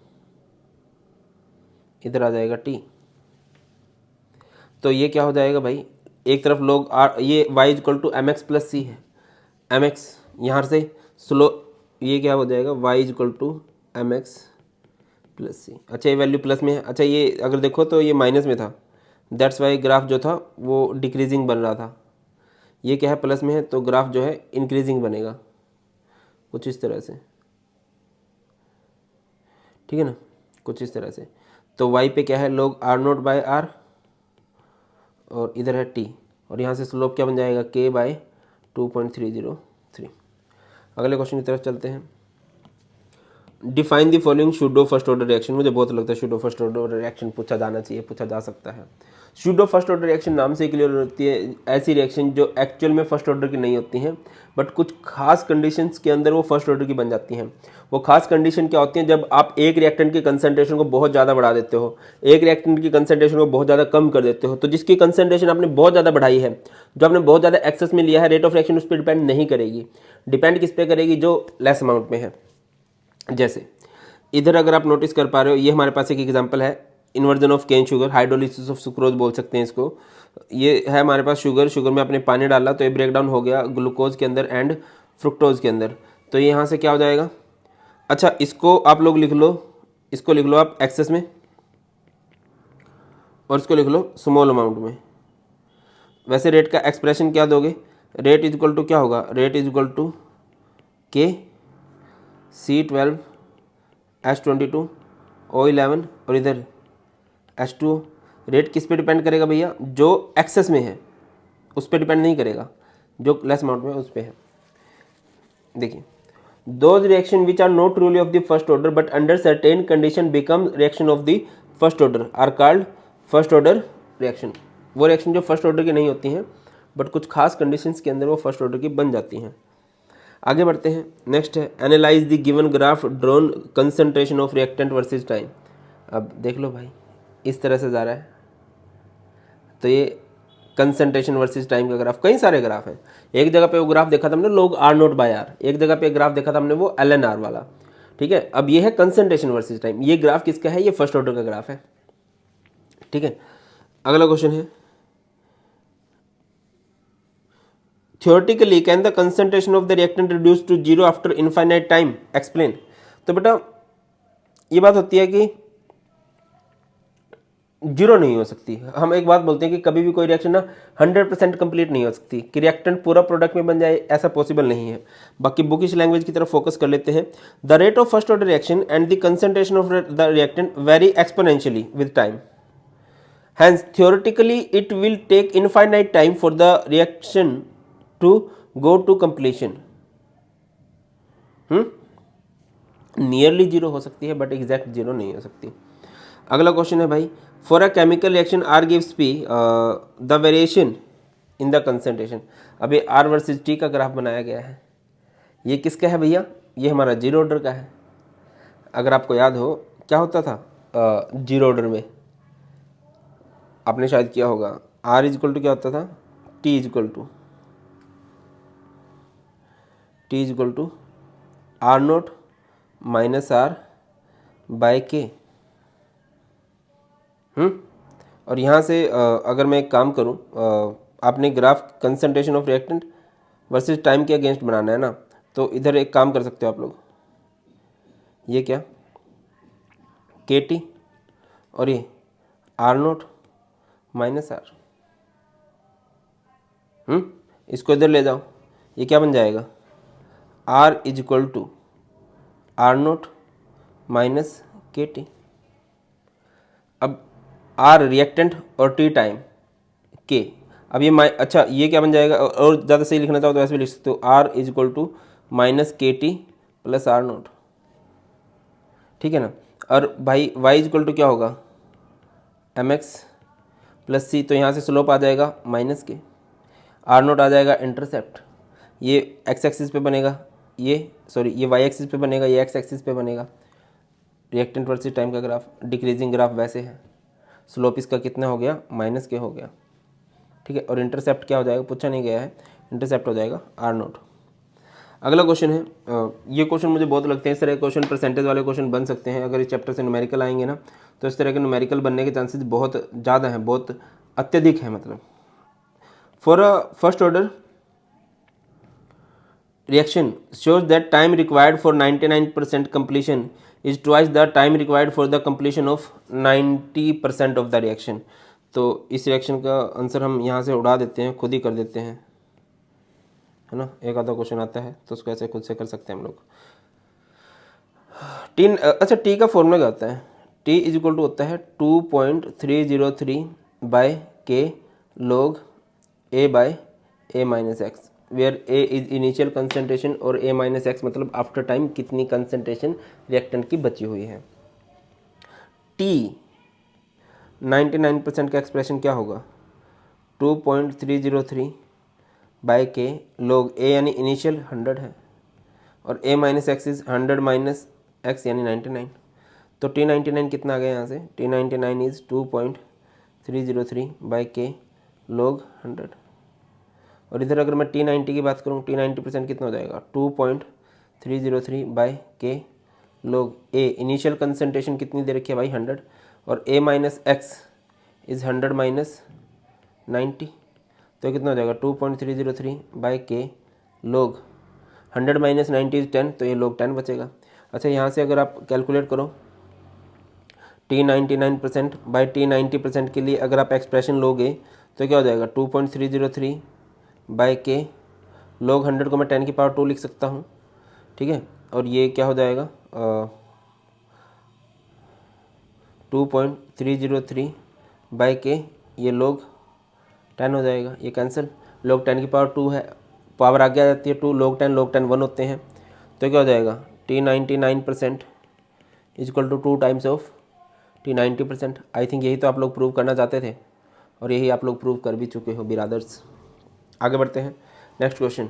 A: इधर आ जाएगा t। तो ये क्या हो जाएगा भाई, एक तरफ log r, ये y is equal to M X plus C है, एम एक्स यहाँ से स्लो, ये क्या हो जाएगा y is equal to M X plus C. अच्छा ये वैल्यू प्लस में है, अच्छा ये अगर देखो तो ये माइनस में था, दैट्स वाई ग्राफ जो था वो डिक्रीजिंग बन रहा था। ये क्या है प्लस में है, तो ग्राफ जो है इंक्रीजिंग बनेगा कुछ इस तरह से, ठीक है ना, कुछ इस तरह से। तो y पे क्या है log r note by r और इधर है t, और यहाँ से स्लोप क्या बन जाएगा k बाय 2.303। अगले क्वेश्चन की तरफ चलते हैं। Define the following pseudo first order reaction. मुझे बहुत लगता है शूडो फर्स्ट ऑर्डर रिएक्शन पूछा जाना चाहिए, पूछा जा सकता है। शूडो फर्स्ट ऑर्डर रिएक्शन नाम से क्लियर होती है ऐसी रिएक्शन जो एक्चुअल में फर्स्ट ऑर्डर की नहीं होती हैं, बट कुछ खास कंडीशंस के अंदर वो फर्स्ट ऑर्डर की बन जाती हैं। वो खास कंडीशन क्या होती हैं, जब आप एक रिएक्टेंट की कंसंट्रेशन को बहुत ज़्यादा बढ़ा देते हो, एक रिएक्टेंट की कंसंट्रेशन को बहुत ज़्यादा कम कर देते हो, तो जिसकी कंसंट्रेशन आपने बहुत ज़्यादा बढ़ाई है, जो आपने बहुत ज़्यादा एक्सेस में लिया है, रेट ऑफ रिएक्शन उस पर डिपेंड नहीं करेगी। डिपेंड किस पे करेगी, जो लेस अमाउंट में है। जैसे इधर अगर आप नोटिस कर पा रहे हो, ये हमारे पास एक एग्जांपल है, inversion of cane sugar, hydrolysis of sucrose बोल सकते हैं इसको। ये है हमारे पास शुगर, शुगर में आपने पानी डाला तो ये ब्रेक डाउन हो गया ग्लूकोज के अंदर एंड फ्रुक्टोज के अंदर, तो ये यहाँ से क्या हो जाएगा। अच्छा इसको आप लोग लिख लो, इसको लिख लो आप एक्सेस में, और इसको लिख लो स्मॉल अमाउंट में। वैसे रेट का एक्सप्रेशन क्या दोगे, रेट इज इक्वल टू क्या होगा, रेट इज इक्वल टू के C12 H22 O11 और इधर H2O। रेट किस पे डिपेंड करेगा भैया, जो एक्सेस में है उस पर डिपेंड नहीं करेगा, जो लेस अमाउंट में उस पर है। देखिए those reaction which are not truly of the first order but under certain condition become reaction of the first order are called first order reaction. वो रिएक्शन जो फर्स्ट ऑर्डर की नहीं होती हैं बट कुछ खास कंडीशंस के अंदर वो फर्स्ट ऑर्डर की बन जाती हैं। आगे बढ़ते हैं, नेक्स्ट है analyse the given graph drawn concentration of reactant versus time. अब देख लो भाई इस तरह से जा रहा है, तो ये कंसंट्रेशन वर्सेस टाइम का ग्राफ, कई सारे ग्राफ हैं। एक जगह पे वो ग्राफ देखा था हमने log r note by r, एक जगह पे ग्राफ देखा था हमने वो ln r वाला, ठीक है। अब ये है कंसंट्रेशन वर्सेस टाइम, ये ग्राफ किसका है, ये फर्स्ट ऑर्डर का ग्राफ है, ठीक है। अगला क्वेश्चन है theoretically can the concentration of the reactant reduce to zero after infinite time, explain. तो बेटा ये बात होती है कि जीरो नहीं हो सकती। हम एक बात बोलते हैं कि कभी भी कोई रिएक्शन ना 100% कंप्लीट नहीं हो सकती कि रिएक्टेंट पूरा प्रोडक्ट में बन जाए, ऐसा पॉसिबल नहीं है। बाकी बुकिश लैंग्वेज की तरफ फोकस कर लेते हैं। The rate of first order reaction and the concentration of the reactant very exponentially with time, hence theoretically it will take infinite time for the reaction to go to completion। Nearly zero हो सकती है but exact zero नहीं हो सकती। अगला question है भाई, for a chemical reaction R gives P the variation in the concentration. अभी आर वर्सेस टी का ग्राफ बनाया गया है। ये किसका है भैया? ये हमारा जीरो ऑर्डर का है। अगर आपको याद हो क्या होता था जीरो ऑर्डर में, आपने शायद किया होगा, आर इज इक्वल टू क्या होता था, t is equal to R naught minus R by k. और यहाँ से अगर मैं एक काम करूँ, आपने graph concentration of reactant versus time के अगेंस्ट बनाना है ना, तो इधर एक काम कर सकते हो आप लोग, ये क्या के टी और ये आर नोट माइनस आर, इसको इधर ले जाओ, ये क्या बन जाएगा, R is equal to R naught minus के टी। अब आर रिएक्टेंट और टी टाइम के, अब ये अच्छा ये क्या बन जाएगा, और ज़्यादा सही लिखना चाहो तो ऐसे भी लिख सकते हो, R is equal to minus के टी प्लस आर नोट, ठीक है ना। और भाई वाई इज इक्वल टू क्या होगा, एम एक्स प्लस सी, तो यहाँ से स्लोप आ जाएगा माइनस के, आर नोट आ जाएगा इंटरसेप्ट, ये एक्स एक्सिस पे बनेगा, ये वाई एक्सिस पे बनेगा, ये एक्स एक्सिस पे बनेगा। रिएक्टेंट वर्सेस टाइम का ग्राफ डिक्रीजिंग ग्राफ वैसे है, स्लोप इसका कितना हो गया, माइनस के हो गया, ठीक है। और इंटरसेप्ट क्या हो जाएगा, पूछा नहीं गया है, इंटरसेप्ट हो जाएगा आर नोट। अगला क्वेश्चन है, ये क्वेश्चन मुझे बहुत लगते हैं, इस तरह के क्वेश्चन परसेंटेज वाले क्वेश्चन बन सकते हैं। अगर इस चैप्टर से न्यूमेरिकल आएंगे ना, तो इस तरह के न्यूमेरिकल बनने के चांसेस बहुत ज़्यादा हैं, बहुत अत्यधिक है। मतलब for a first order reaction shows that time required for 99% completion is twice the time required for the completion of 90% of the reaction। तो इस रिएक्शन का आंसर हम यहाँ से उड़ा देते हैं, खुद ही कर देते हैं, है ना। एक आधा क्वेश्चन आता है तो उसको ऐसे खुद से कर सकते हैं हम लोग। टी, अच्छा टी का फॉर्मूला क्या होता है, टी इज इक्वल टू होता है 2.303 by K log A by A minus X, where A is initial concentration और ए माइनस एक्स मतलब आफ्टर टाइम कितनी कंसंट्रेशन रिएक्टेंट की बची हुई है। टी 99% का एक्सप्रेशन क्या होगा, 2.303 बाय के लॉग ए यानी इनिशियल 100 है और ए minus x is 100 minus x यानी 99। तो टी 99 कितना आ गया यहाँ से, T 99 is 2.303 by K log 100। और इधर अगर मैं टी 90 की बात करूँ, टी 90% कितना हो जाएगा, 2.303 by K log A, initial concentration कितनी दे रखी है भाई 100, और ए माइनस एक्स इज़ 100 माइनस 90, तो कितना हो जाएगा 2.303 by K log 100 minus 90 is 10, तो ये लॉग 10 बचेगा। अच्छा यहाँ से अगर आप कैलकुलेट करो टी 99% बाई टी 90% के लिए अगर आप एक्सप्रेशन लोगे तो क्या हो जाएगा, 2.303 बाय के लॉग 100 को मैं 10 की पावर 2 लिख सकता हूँ, ठीक है। और ये क्या हो जाएगा 2.303 बाय के ये लॉग 10 हो जाएगा, ये कैंसिल, लॉग 10 की पावर 2 है, पावर आगे आ जाती है 2, लॉग 10 1 होते हैं, तो क्या हो जाएगा T 99% is equal to 2 times of T 90%। I think यही तो आप लोग प्रूव करना चाहते थे और यही आप लोग प्रूव कर भी चुके हो बिरादर्स। आगे बढ़ते हैं, next question,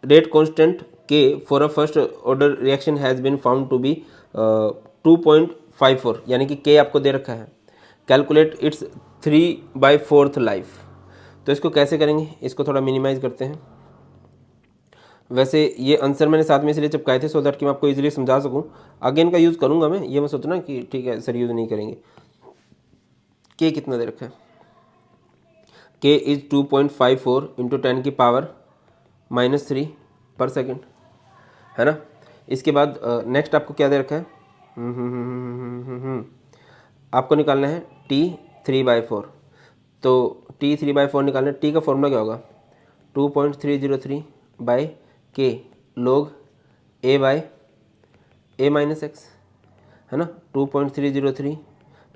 A: rate constant K for a first order reaction has been found to be 2.54, यानी कि के आपको दे रखा है, कैलकुलेट इट्स 3/4 लाइफ। तो इसको कैसे करेंगे, इसको थोड़ा मिनिमाइज करते हैं। वैसे ये आंसर मैंने साथ में इसलिए चिपकाए थे सो दैट कि मैं आपको इजीली समझा सकूं, आगे इनका यूज़ करूंगा मैं, ये मैं सोचना कि ठीक है सर यूज़ नहीं करेंगे। के कितना दे रखा है, के इज़ 2.54 इंटू 10 की पावर -3 पर सेकेंड, है ना। इसके बाद नेक्स्ट आपको क्या दे रखा है, आपको निकालना है t 3/4। तो t 3/4 निकालना है, t का फॉर्मूला क्या होगा 2.303 by K log a by a minus X, है ना। 2.303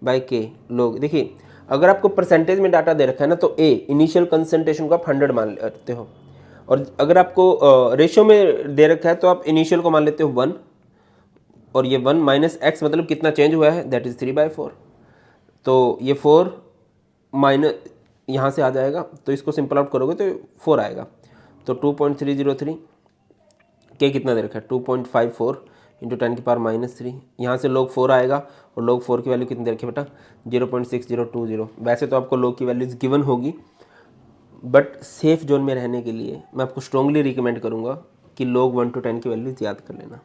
A: बाई के लोग, देखिए अगर आपको परसेंटेज में डाटा दे रखा है ना तो a इनिशियल कंसंट्रेशन को आप 100 मान लेते हो, और अगर आपको रेशियो में दे रखा है तो आप इनिशियल को मान लेते हो 1, और ये 1 माइनस एक्स मतलब कितना चेंज हुआ है, दैट इज़ 3/4। तो ये 4 माइनस यहाँ से आ जाएगा, तो इसको सिंपल आउट करोगे तो 4 आएगा। तो 2.303 के कितना दे रखा है 2.54 इंटू 10 की पावर -3, यहाँ से लोग 4 आएगा, और लोग 4 की वैल्यू कितनी दे रखी है बेटा 0.6020। वैसे तो आपको लोग की वैल्यूज गिवन होगी, बट सेफ जोन में रहने के लिए मैं आपको स्ट्रांगली रिकमेंड करूँगा कि लोग 1 to 10 की वैल्यूज याद कर लेना,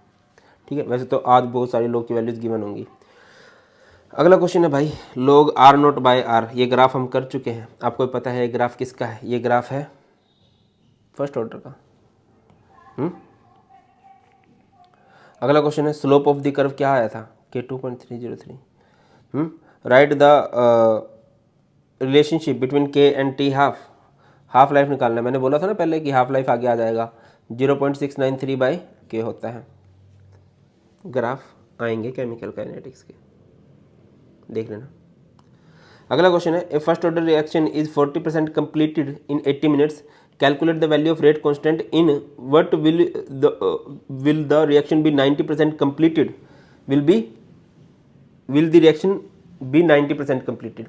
A: ठीक है। वैसे तो आज बहुत सारी लोग की वैल्यूज गिवन होंगी। अगला क्वेश्चन है भाई, लोग R0/R, ये ग्राफ हम कर चुके हैं, आपको पता है ये ग्राफ किसका है, ये ग्राफ है फर्स्ट ऑर्डर का। अगला क्वेश्चन है, स्लोप ऑफ द कर्व क्या आया था के 2.303। राइट द रिलेशनशिप बिटवीन के एंड टी हाफ लाइफ निकालना है। मैंने बोला था ना पहले कि हाफ लाइफ आगे आ जाएगा, 0.693 बाई के होता है। ग्राफ आएंगे केमिकल काइनेटिक्स के, देख लेना। अगला क्वेश्चन है, a first order reaction is 40% completed in 80 minutes, calculate the value of rate constant in what will the reaction be 90% completed, will the reaction be 90% completed.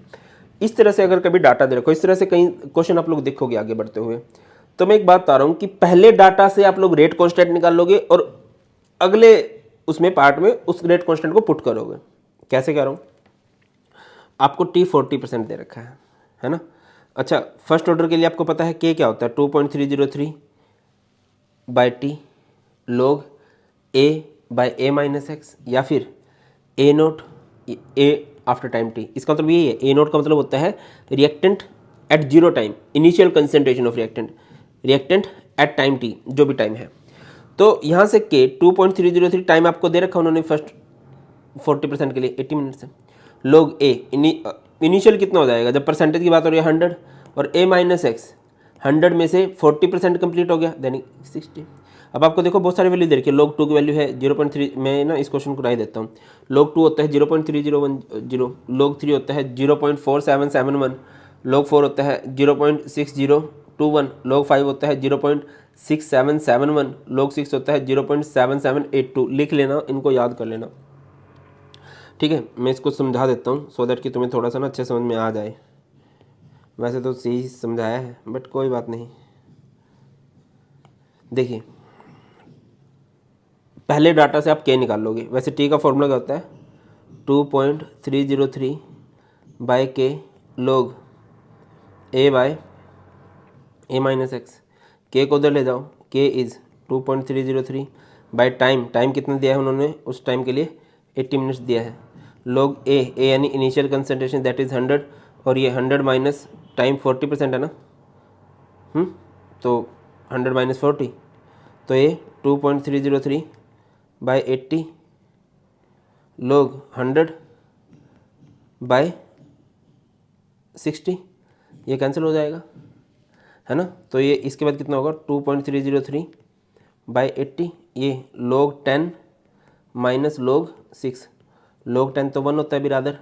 A: इस तरह से अगर कभी डाटा दे रखो, इस तरह से कई क्वेश्चन आप लोग देखोगे आगे बढ़ते हुए, तो मैं एक बात बता रहा हूँ कि पहले डाटा से आप लोग रेट कांस्टेंट निकाल लोगे और अगले उसमें पार्ट में उस रेट कांस्टेंट को पुट करोगे। कैसे कह रहा हूँ, आपको t 40% दे रखा है ना। अच्छा, फर्स्ट ऑर्डर के लिए आपको पता है k क्या होता है 2.303 बाई टी लोग a by a minus x, या फिर a note a after time t। इसका मतलब यही है, a नोट का मतलब होता है reactant eight zero time, initial concentration of reactant at time t, जो भी टाइम है। तो यहाँ से k 2.303 टाइम आपको दे रखा उन्होंने फर्स्ट 40% के लिए 80 मिनट से। लोग a इनिशियल कितना हो जाएगा, जब परसेंटेज की बात हो रही है 100, और a माइनस एक्स 100 में से 40% कंप्लीट हो गया, देन 60। अब आपको देखो बहुत सारी वैल्यू दे रखी है। लोग 2 की वैल्यू है 0.3, मैं ना इस क्वेश्चन को राय देता हूँ। लोग 2 होता है 0.3010, लोग 3 होता है 0.4771, लोग 4 होता है 0.6021, लोग 5 होता है 0.6771, लोग 6 होता है 0.7782। लिख लेना, इनको याद कर लेना, ठीक है। मैं इसको समझा देता हूँ सो दैट कि तुम्हें थोड़ा सा ना अच्छे समझ में आ जाए। वैसे तो सही समझाया है, बट कोई बात नहीं। देखिए, पहले डाटा से आप के निकाल लोगे। वैसे टी का फॉर्मूला क्या होता है 2.303 बाई के लोग ए बाय ए माइनस एक्स। के को उधर ले जाओ, के इज़ 2.303 बाई टाइम कितना दिया है उन्होंने उस टाइम के लिए 80 मिनट्स दिया है। लोग ए यानी इनिशियल कंसंट्रेशन दैट इज़ 100, और ये 100 माइनस टाइम 40% है ना, तो 100 माइनस 40, तो ये 2.303 बाई 80 लोग 100 बाय 60, ये कैंसिल हो जाएगा, है ना। तो ये इसके बाद कितना होगा 2.303 बाई 80, ये लोग 10 माइनस लोग 6, लोग 10 तो 1 होता है बिरादर,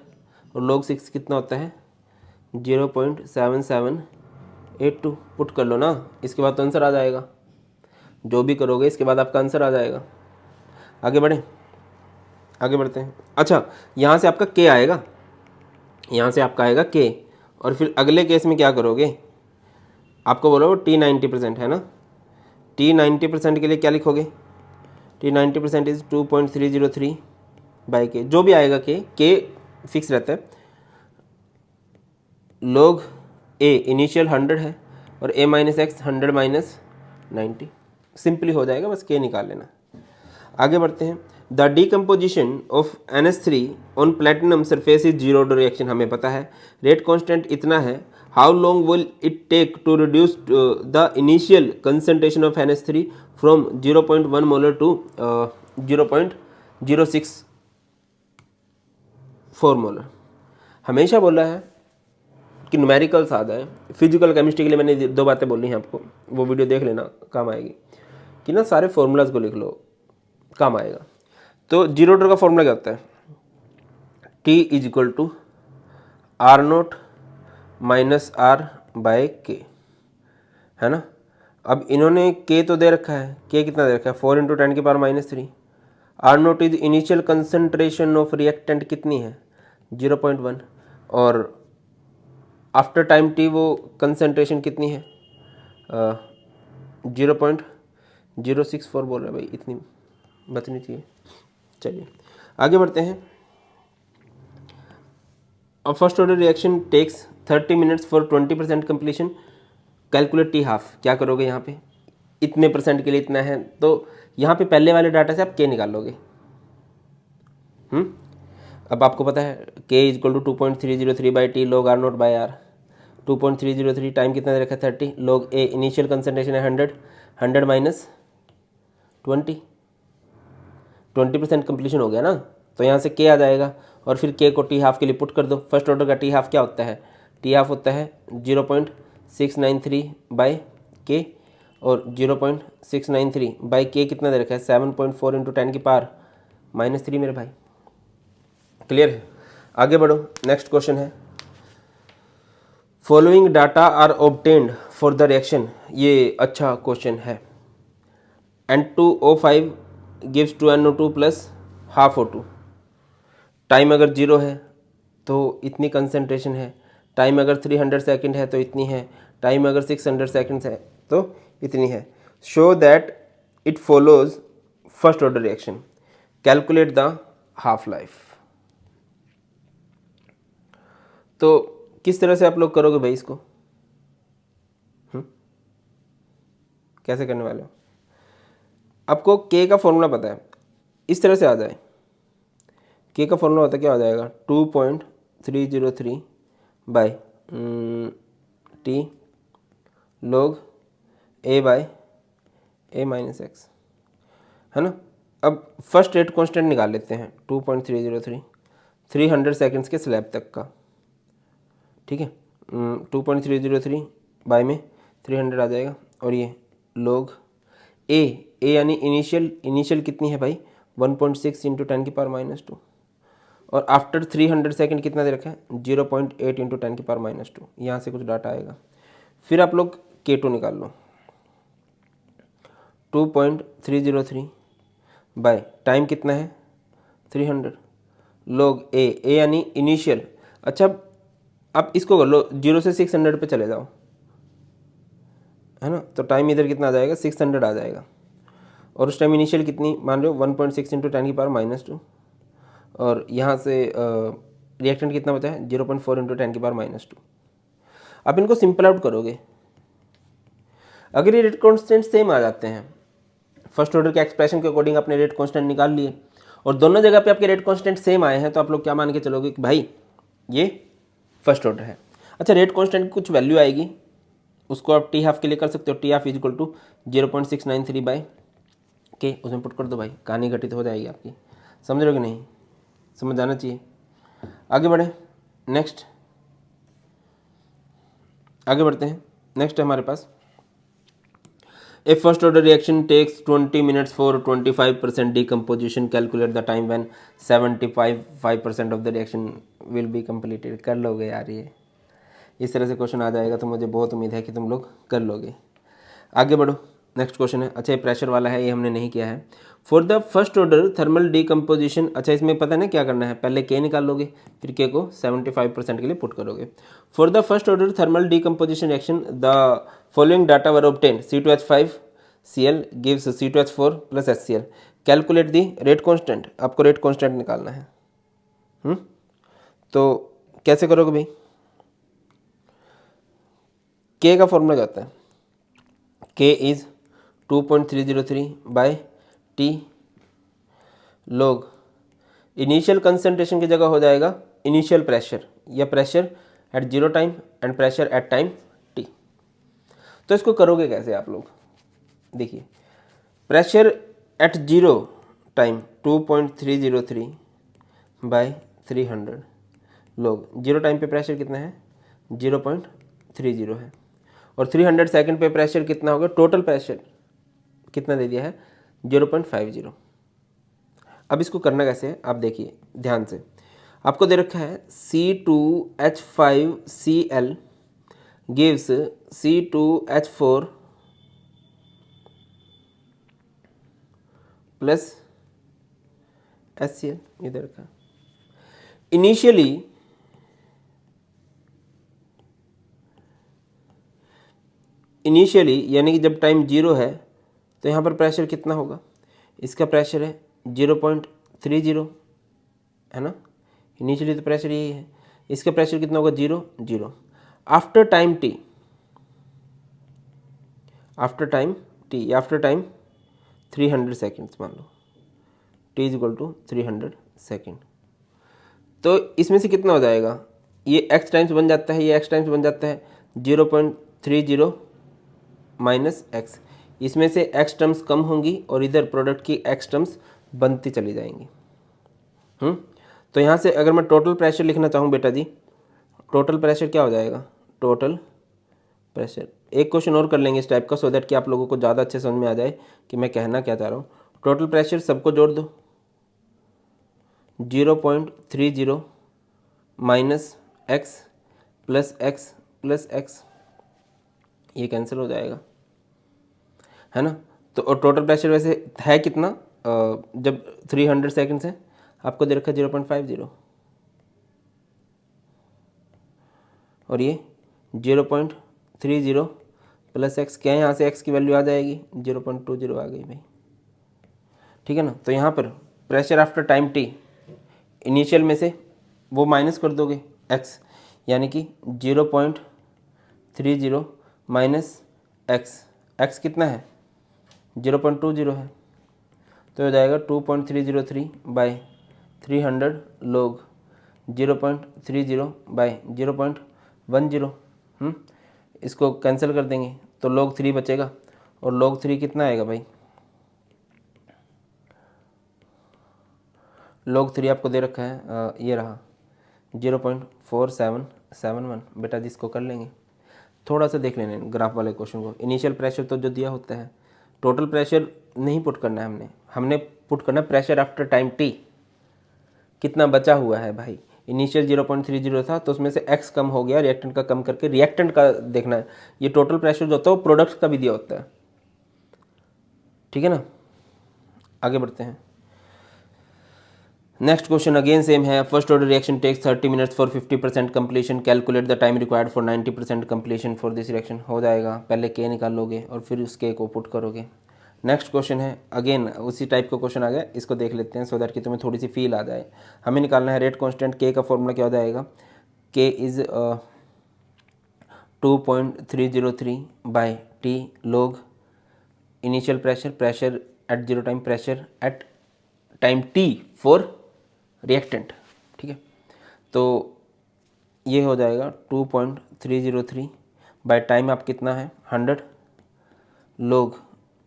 A: और लोग 6 कितना होता है 0.7782। पुट कर लो ना, इसके बाद तो आंसर आ जाएगा। जो भी करोगे इसके बाद आपका आंसर आ जाएगा। आगे बढ़ते हैं। अच्छा, यहाँ से आपका के आएगा, यहाँ से आपका आएगा के, और फिर अगले केस में क्या करोगे, आपको बोलो टी 90% है ना। टी 90% के लिए क्या लिखोगे, टी 90% इज 2.303 बाई के, जो भी आएगा के फिक्स रहता है। लोग ए इनिशियल 100 है, और ए माइनस एक्स 100 माइनस 90, सिंपली हो जाएगा, बस के निकाल लेना। आगे बढ़ते हैं। The decomposition of NH3 on platinum surface is zero reaction, हमें पता है। रेट कांस्टेंट इतना है, how long will it take to reduce the initial concentration of NH3 from 0.1 molar to 0.064 molar. हमेशा बोला है कि न्यूमेरिकल्स आ जाए। फिजिकल केमिस्ट्री के लिए मैंने 2 बातें बोली हैं आपको, वो वीडियो देख लेना, काम आएगी। कि ना सारे फॉर्मूलाज को लिख लो, काम आएगा। तो जीरो ऑर्डर का फॉर्मूला क्या होता है? T is equal to R0 minus R by K, है ना। अब इन्होंने K तो दे रखा है, K कितना दे रखा है? 4 इंटू 10 की power -3। R0 is initial concentration of reactant कितनी है? 0.1। और आफ्टर टाइम T वो कंसंट्रेशन कितनी है? 0.064 बोल रहा है भाई, इतनी बचनी चाहिए। चलिए आगे बढ़ते हैं। अब first order reaction takes 30 minutes for 20% completion, calculate T half. क्या करोगे यहाँ पे? इतने परसेंट के लिए इतना है, तो यहाँ पे पहले वाले डाटा से आप K निकाल लोगे। अब आपको पता है K is equal to 2.303/T log R0 by R। 2.303 time कितना दे रखा है? 30 log A इनिशियल कंसंट्रेशन है 100 माइनस 20% कंप्लीशन हो गया ना, तो यहाँ से K आ जाएगा और फिर K को T हाफ के लिए पुट कर दो। फर्स्ट ऑर्डर का T हाफ क्या होता है? T हाफ होता है 0.693/K, और 0.693/K कितना दे रखा है? 7.4 इंटू 10 की पावर -3 मेरे भाई। क्लियर है? आगे बढ़ो, नेक्स्ट क्वेश्चन है। Following data are obtained for the reaction. ये अच्छा क्वेश्चन है। N2O5 gives two NO2 plus half O2। Time अगर 0 है तो इतनी कंसंट्रेशन है, टाइम अगर 300 सेकंड है तो इतनी है, टाइम अगर 600 सेकंड्स है तो इतनी है। Show that it follows first order reaction, calculate the half life. तो किस तरह से आप लोग करोगे भाई इसको? कैसे करने वाले हो? आपको K का फॉर्मूला पता है, इस तरह से आ जाए। K का फॉर्मूला होता है, क्या हो जाएगा? 2.303/T log A by A minus X, है ना। अब फर्स्ट रेट कांस्टेंट निकाल लेते हैं। 2.303 300 सेकंड्स के स्लैब तक का, ठीक है। 2.303 बाय में 300 आ जाएगा, और ये log A यानी इनिशियल कितनी है भाई? 1.6 इंटू 10 की पावर -2, और आफ्टर 300 सेकंड कितना दे रखा है? 0.8 इंटू 10 की पावर -2। यहाँ से कुछ डाटा आएगा। फिर आप लोग K2 निकाल लो। 2.303 बाय टाइम कितना है? 300 log A यानी इनिशियल। अच्छा आप इसको कर लो, 0 से 600 पे चले जाओ, है ना। तो टाइम इधर कितना आ जाएगा? 600 आ जाएगा, और उस टाइम इनिशियल कितनी मान रहे हो? 1.6 इंटू 10 की पावर -2, और यहाँ से रिएक्टेंट कितना बचा है? 0.4 इंटू 10 की पावर -2। आप इनको सिंपल आउट करोगे, अगर ये रेट कांस्टेंट सेम आ जाते हैं, फर्स्ट ऑर्डर के एक्सप्रेशन के अकॉर्डिंग आपने रेट कांस्टेंट निकाल लिए, और दोनों जगह पे आपके रेट कांस्टेंट सेम आए हैं, तो आप लोग क्या मान के चलोगे कि भाई ये फर्स्ट ऑर्डर है। अच्छा, रेट कांस्टेंट की कुछ वैल्यू आएगी, उसको आप T हाफ के लिए कर सकते हो। T half is equal to 0.693/K, उसमें पुट कर दो भाई, कहानी घटित हो जाएगी आपकी। समझ रहे हो कि नहीं? समझ जाना चाहिए। आगे बढ़े, नेक्स्ट आगे बढ़ते हैं। नेक्स्ट है हमारे पास, a first order reaction takes 20 minutes for 25% decomposition, calculate the time when 75% of the reaction will be completed. कर लोगे यार, ये इस तरह से क्वेश्चन आ जाएगा तो मुझे बहुत उम्मीद है कि तुम लोग कर लोगे। आगे बढ़ो, नेक्स्ट क्वेश्चन है। अच्छा, ये प्रेशर वाला है, ये हमने नहीं किया है। For the first order thermal decomposition, अच्छा इसमें पता नहीं क्या करना है, पहले K निकाल लोगे, फिर K को 75% के लिए पुट करोगे। For the first order thermal decomposition reaction the following data were obtained, C2H5Cl gives C2H4 plus HCl, calculate the rate constant. आपको रेट कॉन्स्टेंट निकालना है। तो कैसे करोगे भाई? K का फॉर्मूला क्या होता है? K is 2.303/T log initial concentration की जगह हो जाएगा इनिशियल प्रेशर, या pressure at zero time and pressure at time T. तो इसको करोगे कैसे आप लोग? देखिए, pressure at zero time 2.303 by 300 log. Zero time पे प्रेशर कितना है? 0.30 है। और 300 सेकंड पे प्रेशर कितना होगा? टोटल प्रेशर कितना दे दिया है? 0.50। अब इसको करना कैसे है आप देखिए ध्यान से। आपको दे रखा है C2H5Cl gives C2H4 plus HCl, ये दे रखा है। इनिशियली यानी कि जब टाइम जीरो है तो यहाँ पर प्रेशर कितना होगा? इसका प्रेशर है 0.30, है ना। इनिशियली तो प्रेशर यही है। इसका प्रेशर कितना होगा? 0. After time T, after time 300 seconds मान लो, T = 300 सेकेंड। तो इसमें से कितना हो जाएगा? ये x टाइम्स बन जाता है, ये x टाइम्स बन जाता है 0.30 माइनस x। इसमें से x टर्म्स कम होंगी और इधर प्रोडक्ट की x टर्म्स बनती चली जाएंगी। तो यहाँ से अगर मैं टोटल प्रेशर लिखना चाहूँ बेटा जी, टोटल प्रेशर क्या हो जाएगा? टोटल प्रेशर, एक क्वेश्चन और कर लेंगे इस टाइप का, सो दैट कि आप लोगों को ज़्यादा अच्छे समझ में आ जाए कि मैं कहना क्या चाह रहा हूँ। टोटल प्रेशर सबको जोड़ दो, 0.30 माइनस एक्स प्लस एक्स, ये कैंसिल हो जाएगा, है ना। तो और टोटल प्रेशर वैसे है कितना? जब 300 सेकेंड्स है आपको दे रखा 0.50 और ये 0.30 प्लस एक्स, क्या है यहाँ से एक्स की वैल्यू आ जाएगी? 0.20 आ गई भाई, ठीक है ना। तो यहाँ पर pressure after time T, initial में से वो माइनस कर दोगे एक्स, यानी कि 0.30 माइनस एक्स कितना है? 0.20 है। तो हो जाएगा 2.303 बाई 300 लोग 0.30 बाई 0.10। इसको कैंसिल कर देंगे तो लोग 3 बचेगा, और लोग 3 कितना आएगा भाई? लोग 3 आपको दे रखा है ये रहा 0.4771। बेटा जिसको कर लेंगे, थोड़ा सा देख लेने ग्राफ वाले क्वेश्चन को। इनिशियल प्रेशर तो जो दिया होता है, टोटल प्रेशर नहीं पुट करना है हमने पुट करना है प्रेशर आफ्टर टाइम टी, कितना बचा हुआ है भाई। इनिशियल 0.30 था तो उसमें से x कम हो गया, रिएक्टेंट का कम करके रिएक्टेंट का देखना है। ये टोटल प्रेशर जो होता है वो प्रोडक्ट का भी दिया होता है, ठीक है ना। आगे बढ़ते हैं। नेक्स्ट क्वेश्चन अगेन सेम है। First order reaction takes 30 minutes for 50% completion, calculate the time required for 90% completion for this reaction. हो जाएगा, पहले के निकालोगे और फिर उस के को पुट करोगे। नेक्स्ट क्वेश्चन है अगेन उसी टाइप का क्वेश्चन आ गया, इसको देख लेते हैं सो दैट कि तुम्हें थोड़ी सी फील आ जाए। हमें निकालना है रेट कांस्टेंट के का फॉर्मूला क्या हो जाएगा? के इज़ 2.303 बाई टी लोग initial pressure at zero time, pressure at time T for reactant, ठीक है। तो ये हो जाएगा 2.303 बाय टाइम आप कितना है 100 लोग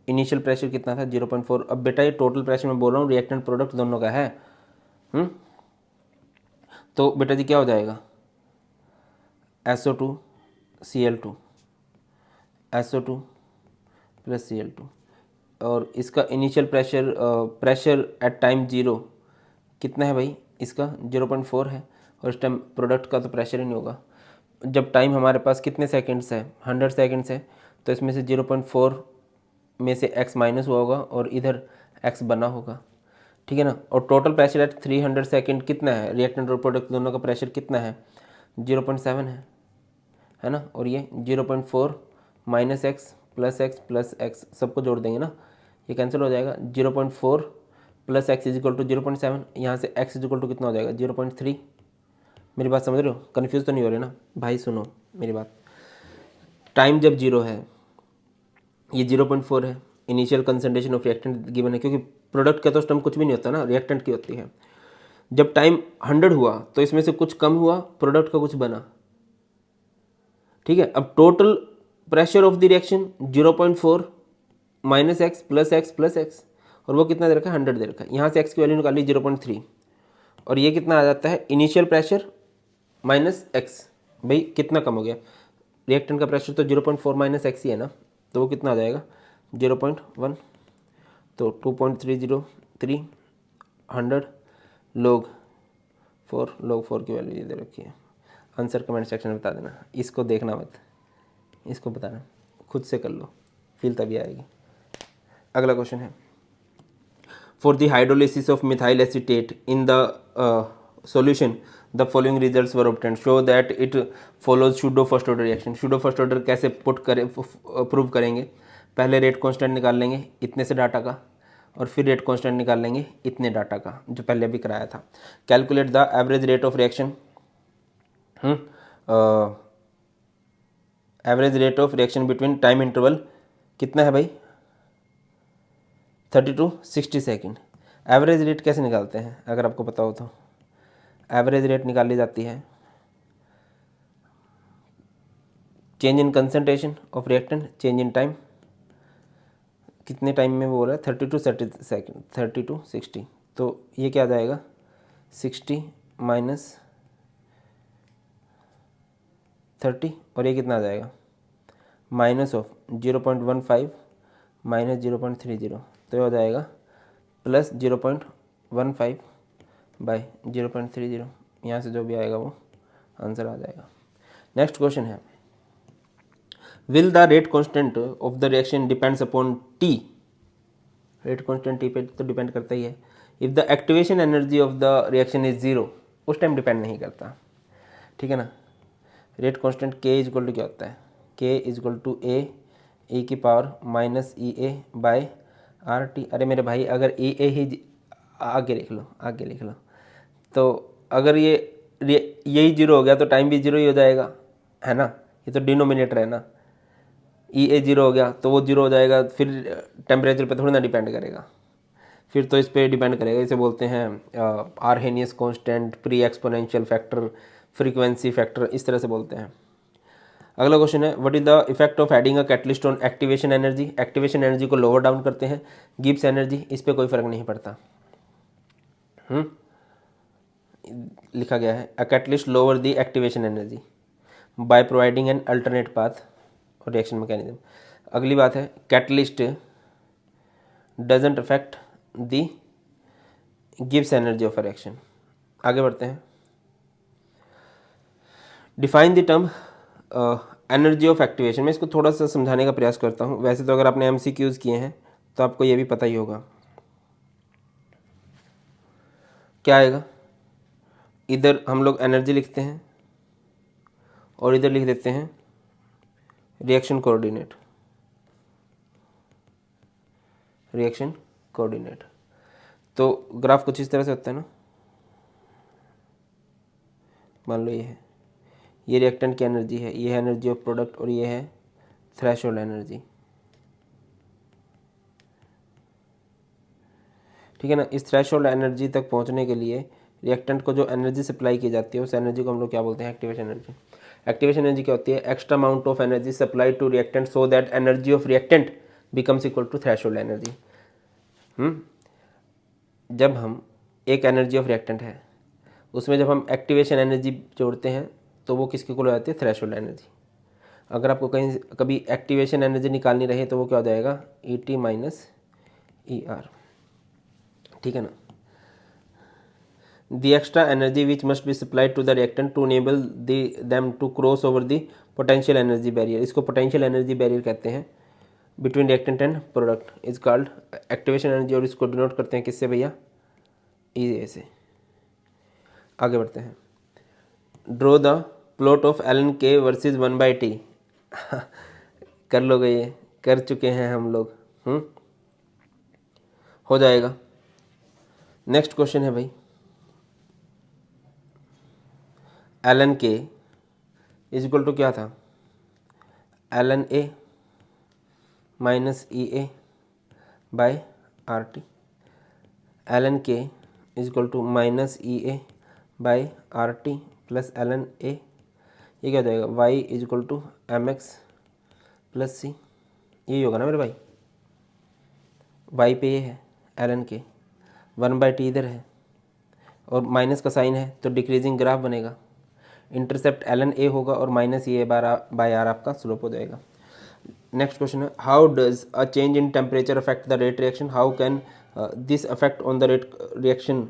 A: इनिशियल प्रेशर कितना था 0.4। अब बेटा ये टोटल प्रेशर मैं बोल रहा हूँ, रिएक्टेंट प्रोडक्ट दोनों का है। तो बेटा जी क्या हो जाएगा? SO2 Cl2 SO2 plus Cl2, और इसका initial pressure at time zero कितना है भाई? इसका 0.4 है, और इस टाइम प्रोडक्ट का तो प्रेशर ही नहीं होगा। जब टाइम हमारे पास कितने सेकंड्स है? 100 सेकंड्स है, तो इसमें से 0.4 में से x माइनस हुआ होगा और इधर x बना होगा, ठीक है ना। और टोटल प्रेशर एट 300 सेकंड कितना है? रिएक्टेंट और प्रोडक्ट दोनों का प्रेशर कितना है? 0.7 है ना। और ये 0.4 माइनस एक्स प्लस एक्स सबको जोड़ देंगे ना, ये कैंसिल हो जाएगा। 0.4 plus X is equal to 0.7, यहाँ से x इज इक्वल टू कितना हो जाएगा? 0.3। मेरी बात समझ रहे हो? कन्फ्यूज़ तो नहीं हो रहे ना भाई? सुनो मेरी बात, टाइम जब जीरो है, ये 0.4 है, initial concentration of reactant given है, क्योंकि प्रोडक्ट का तो उस टाइम कुछ भी नहीं होता ना, रिएक्टेंट की होती है। जब टाइम 100 हुआ तो इसमें से कुछ कम हुआ, प्रोडक्ट का कुछ बना, ठीक है। अब total pressure of the reaction 0.4 minus x plus x plus x, और वो कितना दे रखा है 100 दे रखा है। यहाँ से एक्स की वैल्यू निकाली 0.3, और ये कितना आ जाता है इनिशियल प्रेशर माइनस एक्स। भाई कितना कम हो गया, रिएक्टेंट का प्रेशर तो 0.4 माइनस एक्स ही है ना, तो वो कितना आ जाएगा 0.1, तो 2.303 100 log 4 की वैल्यू ये दे रखी है। आंसर कमेंट सेक्शन में बता देना, इसको देखना मत, इसको बताना, खुद से कर लो, फील तभी आएगी। अगला क्वेश्चन है, for the hydrolysis of methyl acetate in the solution the following results were obtained, show that it follows pseudo first order reaction. Pseudo first order कैसे पुट करें, प्रूव करेंगे, पहले रेट कांस्टेंट निकाल लेंगे इतने से डाटा का, और फिर रेट कांस्टेंट निकाल लेंगे इतने डाटा का जो पहले भी कराया था। Calculate the average rate of reaction, average rate of reaction between time interval कितना है भाई 30 to 60 सेकेंड। एवरेज रेट कैसे निकालते हैं अगर आपको पता हो तो, एवरेज रेट निकाली जाती है change in concentration of reactant change in time, कितने टाइम में वो हो रहा है 30 to 30 सेकेंड, 30 to 60, तो ये क्या आ जाएगा 60 माइनस 30, और ये कितना आ जाएगा माइनस ऑफ 0.15 माइनस 0.30, तो ये हो जाएगा प्लस 0.15 बाई 0.30, यहाँ से जो भी आएगा वो आंसर आ जाएगा। नेक्स्ट क्वेश्चन है, will the rate constant of the reaction depends upon T, rate constant T पे तो डिपेंड करता ही है। If the activation energy of the reaction is zero, उस टाइम डिपेंड नहीं करता, ठीक है ना। रेट कांस्टेंट के इज इक्वल टू क्या होता है, के इज इक्वल टू ए की पावर माइनस ई ए बाय आर टी। अरे मेरे भाई अगर ई ए ही आगे लिख लो, आगे लिख लो, तो अगर यही जीरो हो गया तो टाइम भी जीरो ही हो जाएगा, है ना, ये तो डिनोमिनेटर है ना। ई ए जीरो हो गया तो वो जीरो हो जाएगा, फिर टेम्परेचर पे थोड़ी ना डिपेंड करेगा, फिर तो इस पर डिपेंड करेगा। इसे बोलते हैं Arrhenius constant, pre exponential factor, frequency factor, इस तरह से बोलते हैं। अगला क्वेश्चन है, what is the effect of adding a catalyst on activation energy. Activation energy को लोअर डाउन करते हैं, गिब्स एनर्जी इस पर कोई फर्क नहीं पड़ता। लिखा गया है, a catalyst lower the activation energy by providing an alternate path और रिएक्शन मैकेनिज्म। अगली बात है, catalyst doesn't affect the Gibbs energy of a reaction. आगे बढ़ते हैं, define the term energy of activation. मैं इसको थोड़ा सा समझाने का प्रयास करता हूँ, वैसे तो अगर आपने MCQs किए हैं तो आपको ये भी पता ही होगा। क्या आएगा, इधर हम लोग एनर्जी लिखते हैं और इधर लिख देते हैं रिएक्शन कोऑर्डिनेट, रिएक्शन कोऑर्डिनेट। तो ग्राफ कुछ इस तरह से होता है ना, मान लो ये रिएक्टेंट की एनर्जी है, ये है एनर्जी ऑफ प्रोडक्ट, और ये है थ्रेशोल्ड एनर्जी, ठीक है ना। इस थ्रेशोल्ड एनर्जी तक पहुंचने के लिए रिएक्टेंट को जो एनर्जी सप्लाई की जाती है उस एनर्जी को हम लोग क्या बोलते हैं, एक्टिवेशन एनर्जी। एक्टिवेशन एनर्जी क्या होती है, extra amount of energy supply to reactant so that energy of reactant becomes equal to threshold energy. जब हम एक एनर्जी ऑफ रिएक्टेंट है उसमें जब हम एक्टिवेशन एनर्जी जोड़ते हैं तो वो किसके इक्वल हो जाती है, थ्रेशोल्ड एनर्जी। अगर आपको कहीं कभी एक्टिवेशन एनर्जी निकालनी रहे तो वो क्या हो जाएगा, ET माइनस ER, ठीक है ना। The extra energy which must be supplied to the reactant to enable them to cross over the potential energy barrier, इसको potential energy barrier कहते हैं, between reactant and product is called activation energy, और इसको denote करते हैं किससे भैया, E से। आगे बढ़ते हैं, draw the plot of ln k versus 1/t। कर लोगे, ये कर चुके हैं हम लोग, हो जाएगा। नेक्स्ट क्वेश्चन है भाई, ln k is equal to क्या था, ln a minus EA by RT। ln k is equal to minus EA by RT plus ln a, ये क्या हो जाएगा, y is equal to mx plus c, यही होगा ना मेरे भाई। y पे ये है ln के, 1/t इधर है और माइनस का साइन है तो डिक्रीजिंग ग्राफ बनेगा। इंटरसेप्ट ln a होगा और माइनस ये बाय आर आपका स्लोप हो जाएगा। नेक्स्ट क्वेश्चन है, how does a change in temperature affect the rate reaction, how can this affect on the rate reaction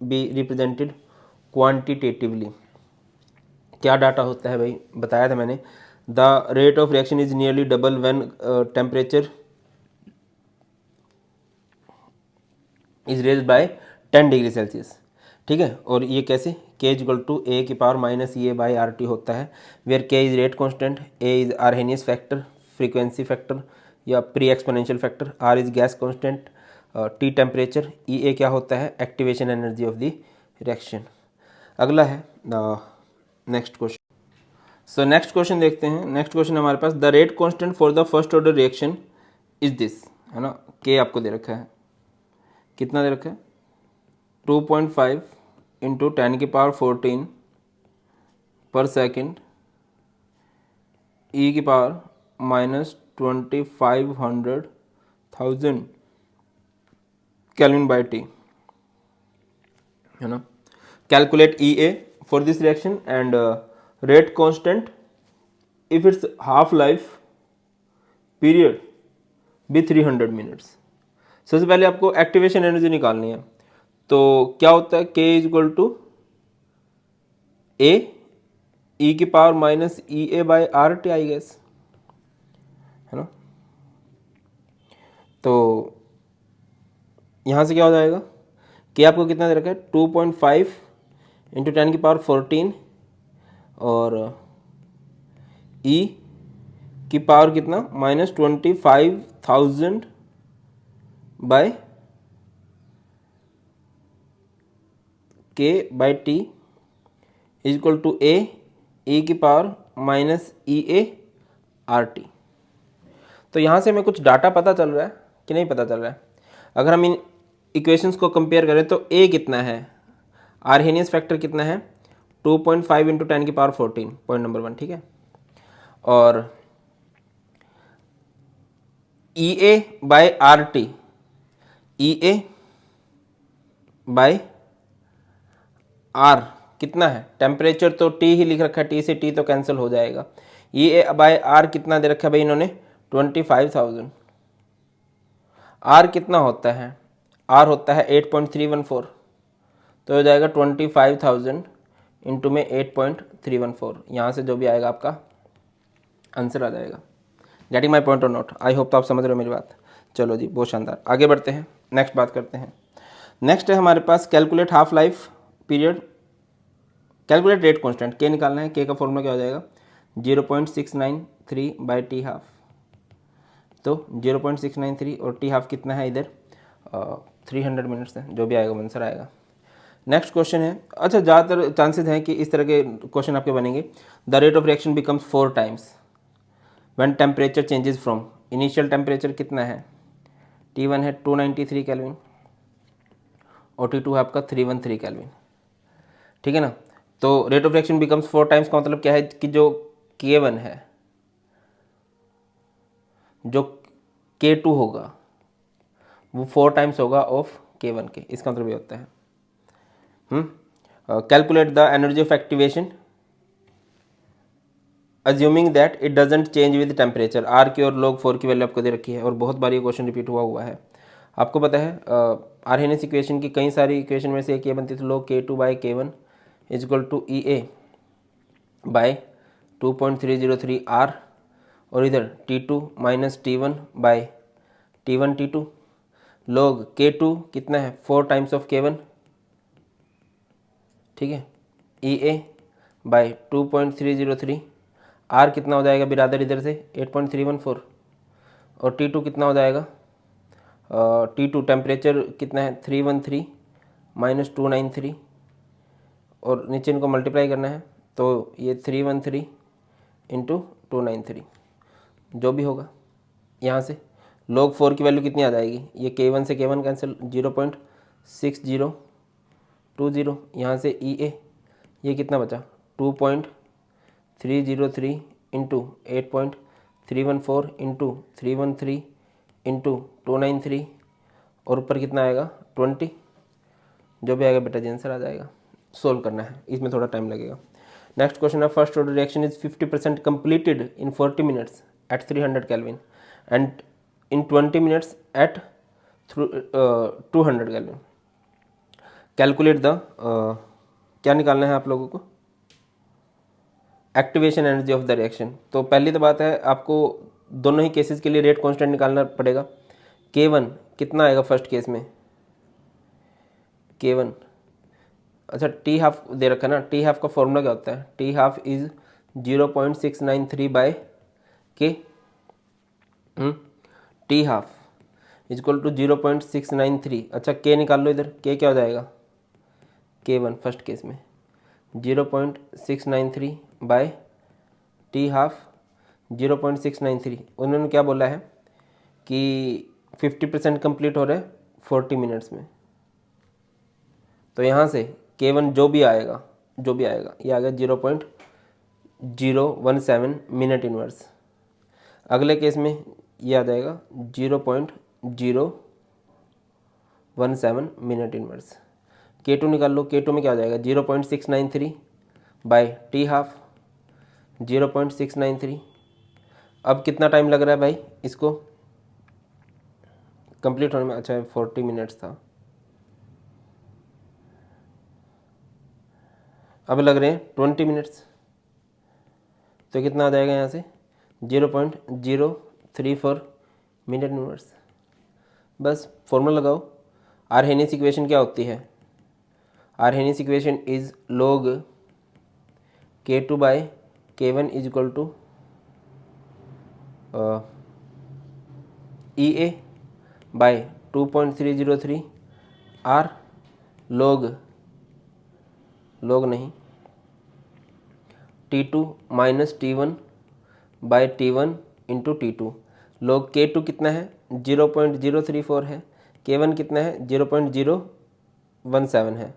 A: be represented quantitatively. क्या data होता है भाई, बताया था मैंने। The rate of reaction is nearly double when temperature is raised bye 10 degree Celsius. ठीक है, और ये कैसे, k इक्वल टू ए की power minus A by R T होता है, where k is rate constant, A is Arrhenius factor frequency factor या pre exponential factor, R is gas constant, T temperature, E A क्या होता है, activation energy of the reaction. अगला है next question. So next question देखते हैं। Next question हमारे पास, the rate constant for the first order reaction is this, है ना। k आपको दे रखा है, कितना दे रखा है, 2.5 इंटू 10 की पावर 14 पर सेकेंड ई की power minus 2500,000 kelvin by T, है ना। Calculate E A for this reaction and rate constant if its half life period be 300 minutes. सबसे पहले आपको एक्टिवेशन एनर्जी निकालनी है, तो क्या होता है, k is equal to A E की power minus E A by R T I guess, है ना। तो यहाँ से क्या हो जाएगा, k आपको कितना दे रखा है, 2.5 इंटू 10 की पावर 14 और e की पावर कितना, minus 25,000 by k by T is equal to A E की power minus E A R T. तो यहाँ से हमें कुछ डाटा पता चल रहा है कि नहीं पता चल रहा है। अगर हम इन इक्वेशंस को कंपेयर करें तो a कितना है, आर्हेनियस फैक्टर कितना है, 2.5 इंटू 10 की पावर 14, पॉइंट नंबर 1, ठीक है। और E A by R T, E A by R कितना है, टेम्परेचर तो T ही लिख रखा है, T से T तो कैंसिल हो जाएगा। ई ए बाई आर कितना दे रखा है भाई इन्होंने, 25,000। आर कितना होता है, आर होता है 8.314, तो हो जाएगा 25,000 इंटू में 8.314। यहाँ से जो भी आएगा आपका आंसर आ जाएगा। गेटिंग माई पॉइंट और नोट, आई होप तो आप समझ रहे हो मेरी बात। चलो जी, बहुत शानदार, आगे बढ़ते हैं, नेक्स्ट बात करते हैं। नेक्स्ट है हमारे पास calculate half life period, calculate rate constant, K निकालना है। के का फॉर्मूला क्या हो जाएगा, 0.693 बाई टी हाफ। तो 0.693 और टी हाफ कितना है इधर, 300 मिनट्स है, जो भी आएगा आंसर आएगा। नेक्स्ट क्वेश्चन है, अच्छा ज़्यादातर चांसेस हैं कि इस तरह के क्वेश्चन आपके बनेंगे। The rate of reaction becomes 4 times when temperature changes from, initial temperature कितना है, T1 है 293 केल्विन और T2 है आपका 313 केल्विन, ठीक है ना। तो rate of reaction becomes 4 times का मतलब क्या है कि जो K1 है, जो K2 होगा वो 4 टाइम्स होगा ऑफ K1 के, इसका मतलब ये होता है। Calculate the energy of activation assuming that it doesn't change with temperature. R की और log 4 की वैल्यू आपको दे रखी है और बहुत बार ये क्वेश्चन रिपीट हुआ है। आपको पता है आर्हेनियस इक्वेशन की कई सारी इक्वेशन में से एक ये बनती थी, log K2 by K1 is equal to E A by 2.303 R, और इधर T2 minus T1 by T1 T2 log K2 कितना है, 4 टाइम्स ऑफ K1, ठीक है, ई ए बाई 2.303, आर कितना हो जाएगा बिरादर इधर से 8.314, और T2 कितना हो जाएगा, T2 टेम्परेचर कितना है 313 माइनस 293, और नीचे इनको मल्टीप्लाई करना है तो ये 313 इंटू 293 जो भी होगा। यहाँ से log 4 की वैल्यू कितनी आ जाएगी, ये K1 से K1 कैंसिल, 0.6020, यहाँ से ई ए ये कितना बचा 2.303 इंटू 8.314 इंटू 313 इंटू 293 और ऊपर कितना आएगा 20। जो भी आएगा बेटा जी आंसर आ जाएगा। सोल्व करना है, इसमें थोड़ा टाइम लगेगा। नेक्स्ट क्वेश्चन है first order reaction is 50% completed in 40 minutes at 300 kelvin and in 20 minutes at 200 kelvin. Calculate the क्या निकालना है आप लोगों को, activation energy of the reaction. तो पहली तो बात है आपको दोनों ही केसेस के लिए रेट कांस्टेंट निकालना पड़ेगा। K1 कितना आएगा फर्स्ट केस में, K1 अच्छा टी हाफ दे रखा है ना, टी हाफ का फॉर्मूला क्या होता है, T half is 0.693 by K, T half is equal to 0.693। अच्छा के निकाल लो इधर, के क्या हो जाएगा K1 फर्स्ट केस में 0.693 बाय टी हाफ 0.693। उन्होंने क्या बोला है कि 50% कंप्लीट हो रहा है 40 मिनट्स में। तो यहाँ से K1 जो भी आएगा ये आ गया 0.017 मिनट इनवर्स। अगले केस में ये आ जाएगा 0.017 मिनट इनवर्स। K2 निकाल लो, K2 में क्या आ जाएगा 0.693 बाय टी हाफ 0.693। अब कितना टाइम लग रहा है भाई इसको कंप्लीट होने में, अच्छा 40 मिनट्स था, अब लग रहे हैं 20 मिनट्स। तो कितना आ जाएगा यहाँ से 0.034 मिनट इनवर्स। बस फॉर्मूला लगाओ। आर्हेनियस इक्वेशन क्या होती है, Arrhenius equation is log K2 by K1 is equal to EA by 2.303 R log नहीं T2 minus T1 bye T1 into T2। log K2 कितना है 0.034 है, K1 कितना है 0.017 है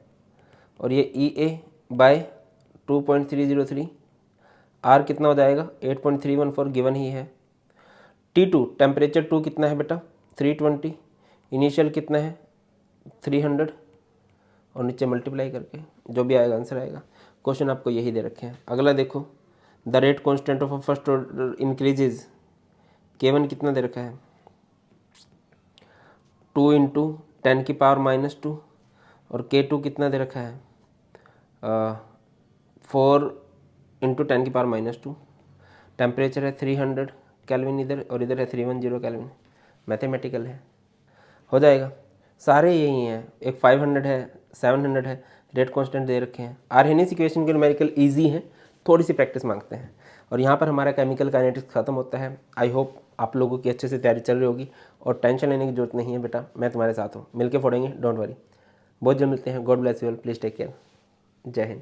A: और ये EA बाय 2.303, R कितना हो जाएगा 8.314 गिवन ही है। T2 टेम्परेचर 2 कितना है बेटा 320, इनिशियल कितना है 300 और नीचे मल्टीप्लाई करके जो भी आएगा आंसर आएगा। क्वेश्चन आपको यही दे रखे हैं। अगला देखो, the rate constant of a first order increases, K1 कितना दे रखा है 2 इंटू 10 की पावर -2 और K2 कितना दे रखा है 4 इंटू 10 की पावर -2। टेम्परेचर है 300 केल्विन इधर और इधर है 310 केल्विन, मैथमेटिकल है, हो जाएगा। सारे यही हैं, एक 500 है 700 है, रेट कांस्टेंट दे रखे हैं। आर्हेनियस इक्वेशन के न्यूमेरिकल इजी हैं, थोड़ी सी प्रैक्टिस मांगते हैं। और यहाँ पर हमारा केमिकल काइनेटिक्स खत्म होता है। आई होप आप लोगों की अच्छे से तैयारी चल रही होगी और टेंशन लेने की जरूरत नहीं है बेटा, मैं तुम्हारे साथ हूँ, मिलके फोड़ेंगे, डोंट वरी। बहुत जल्द मिलते हैं। God bless you all, please take care, जय हिंद।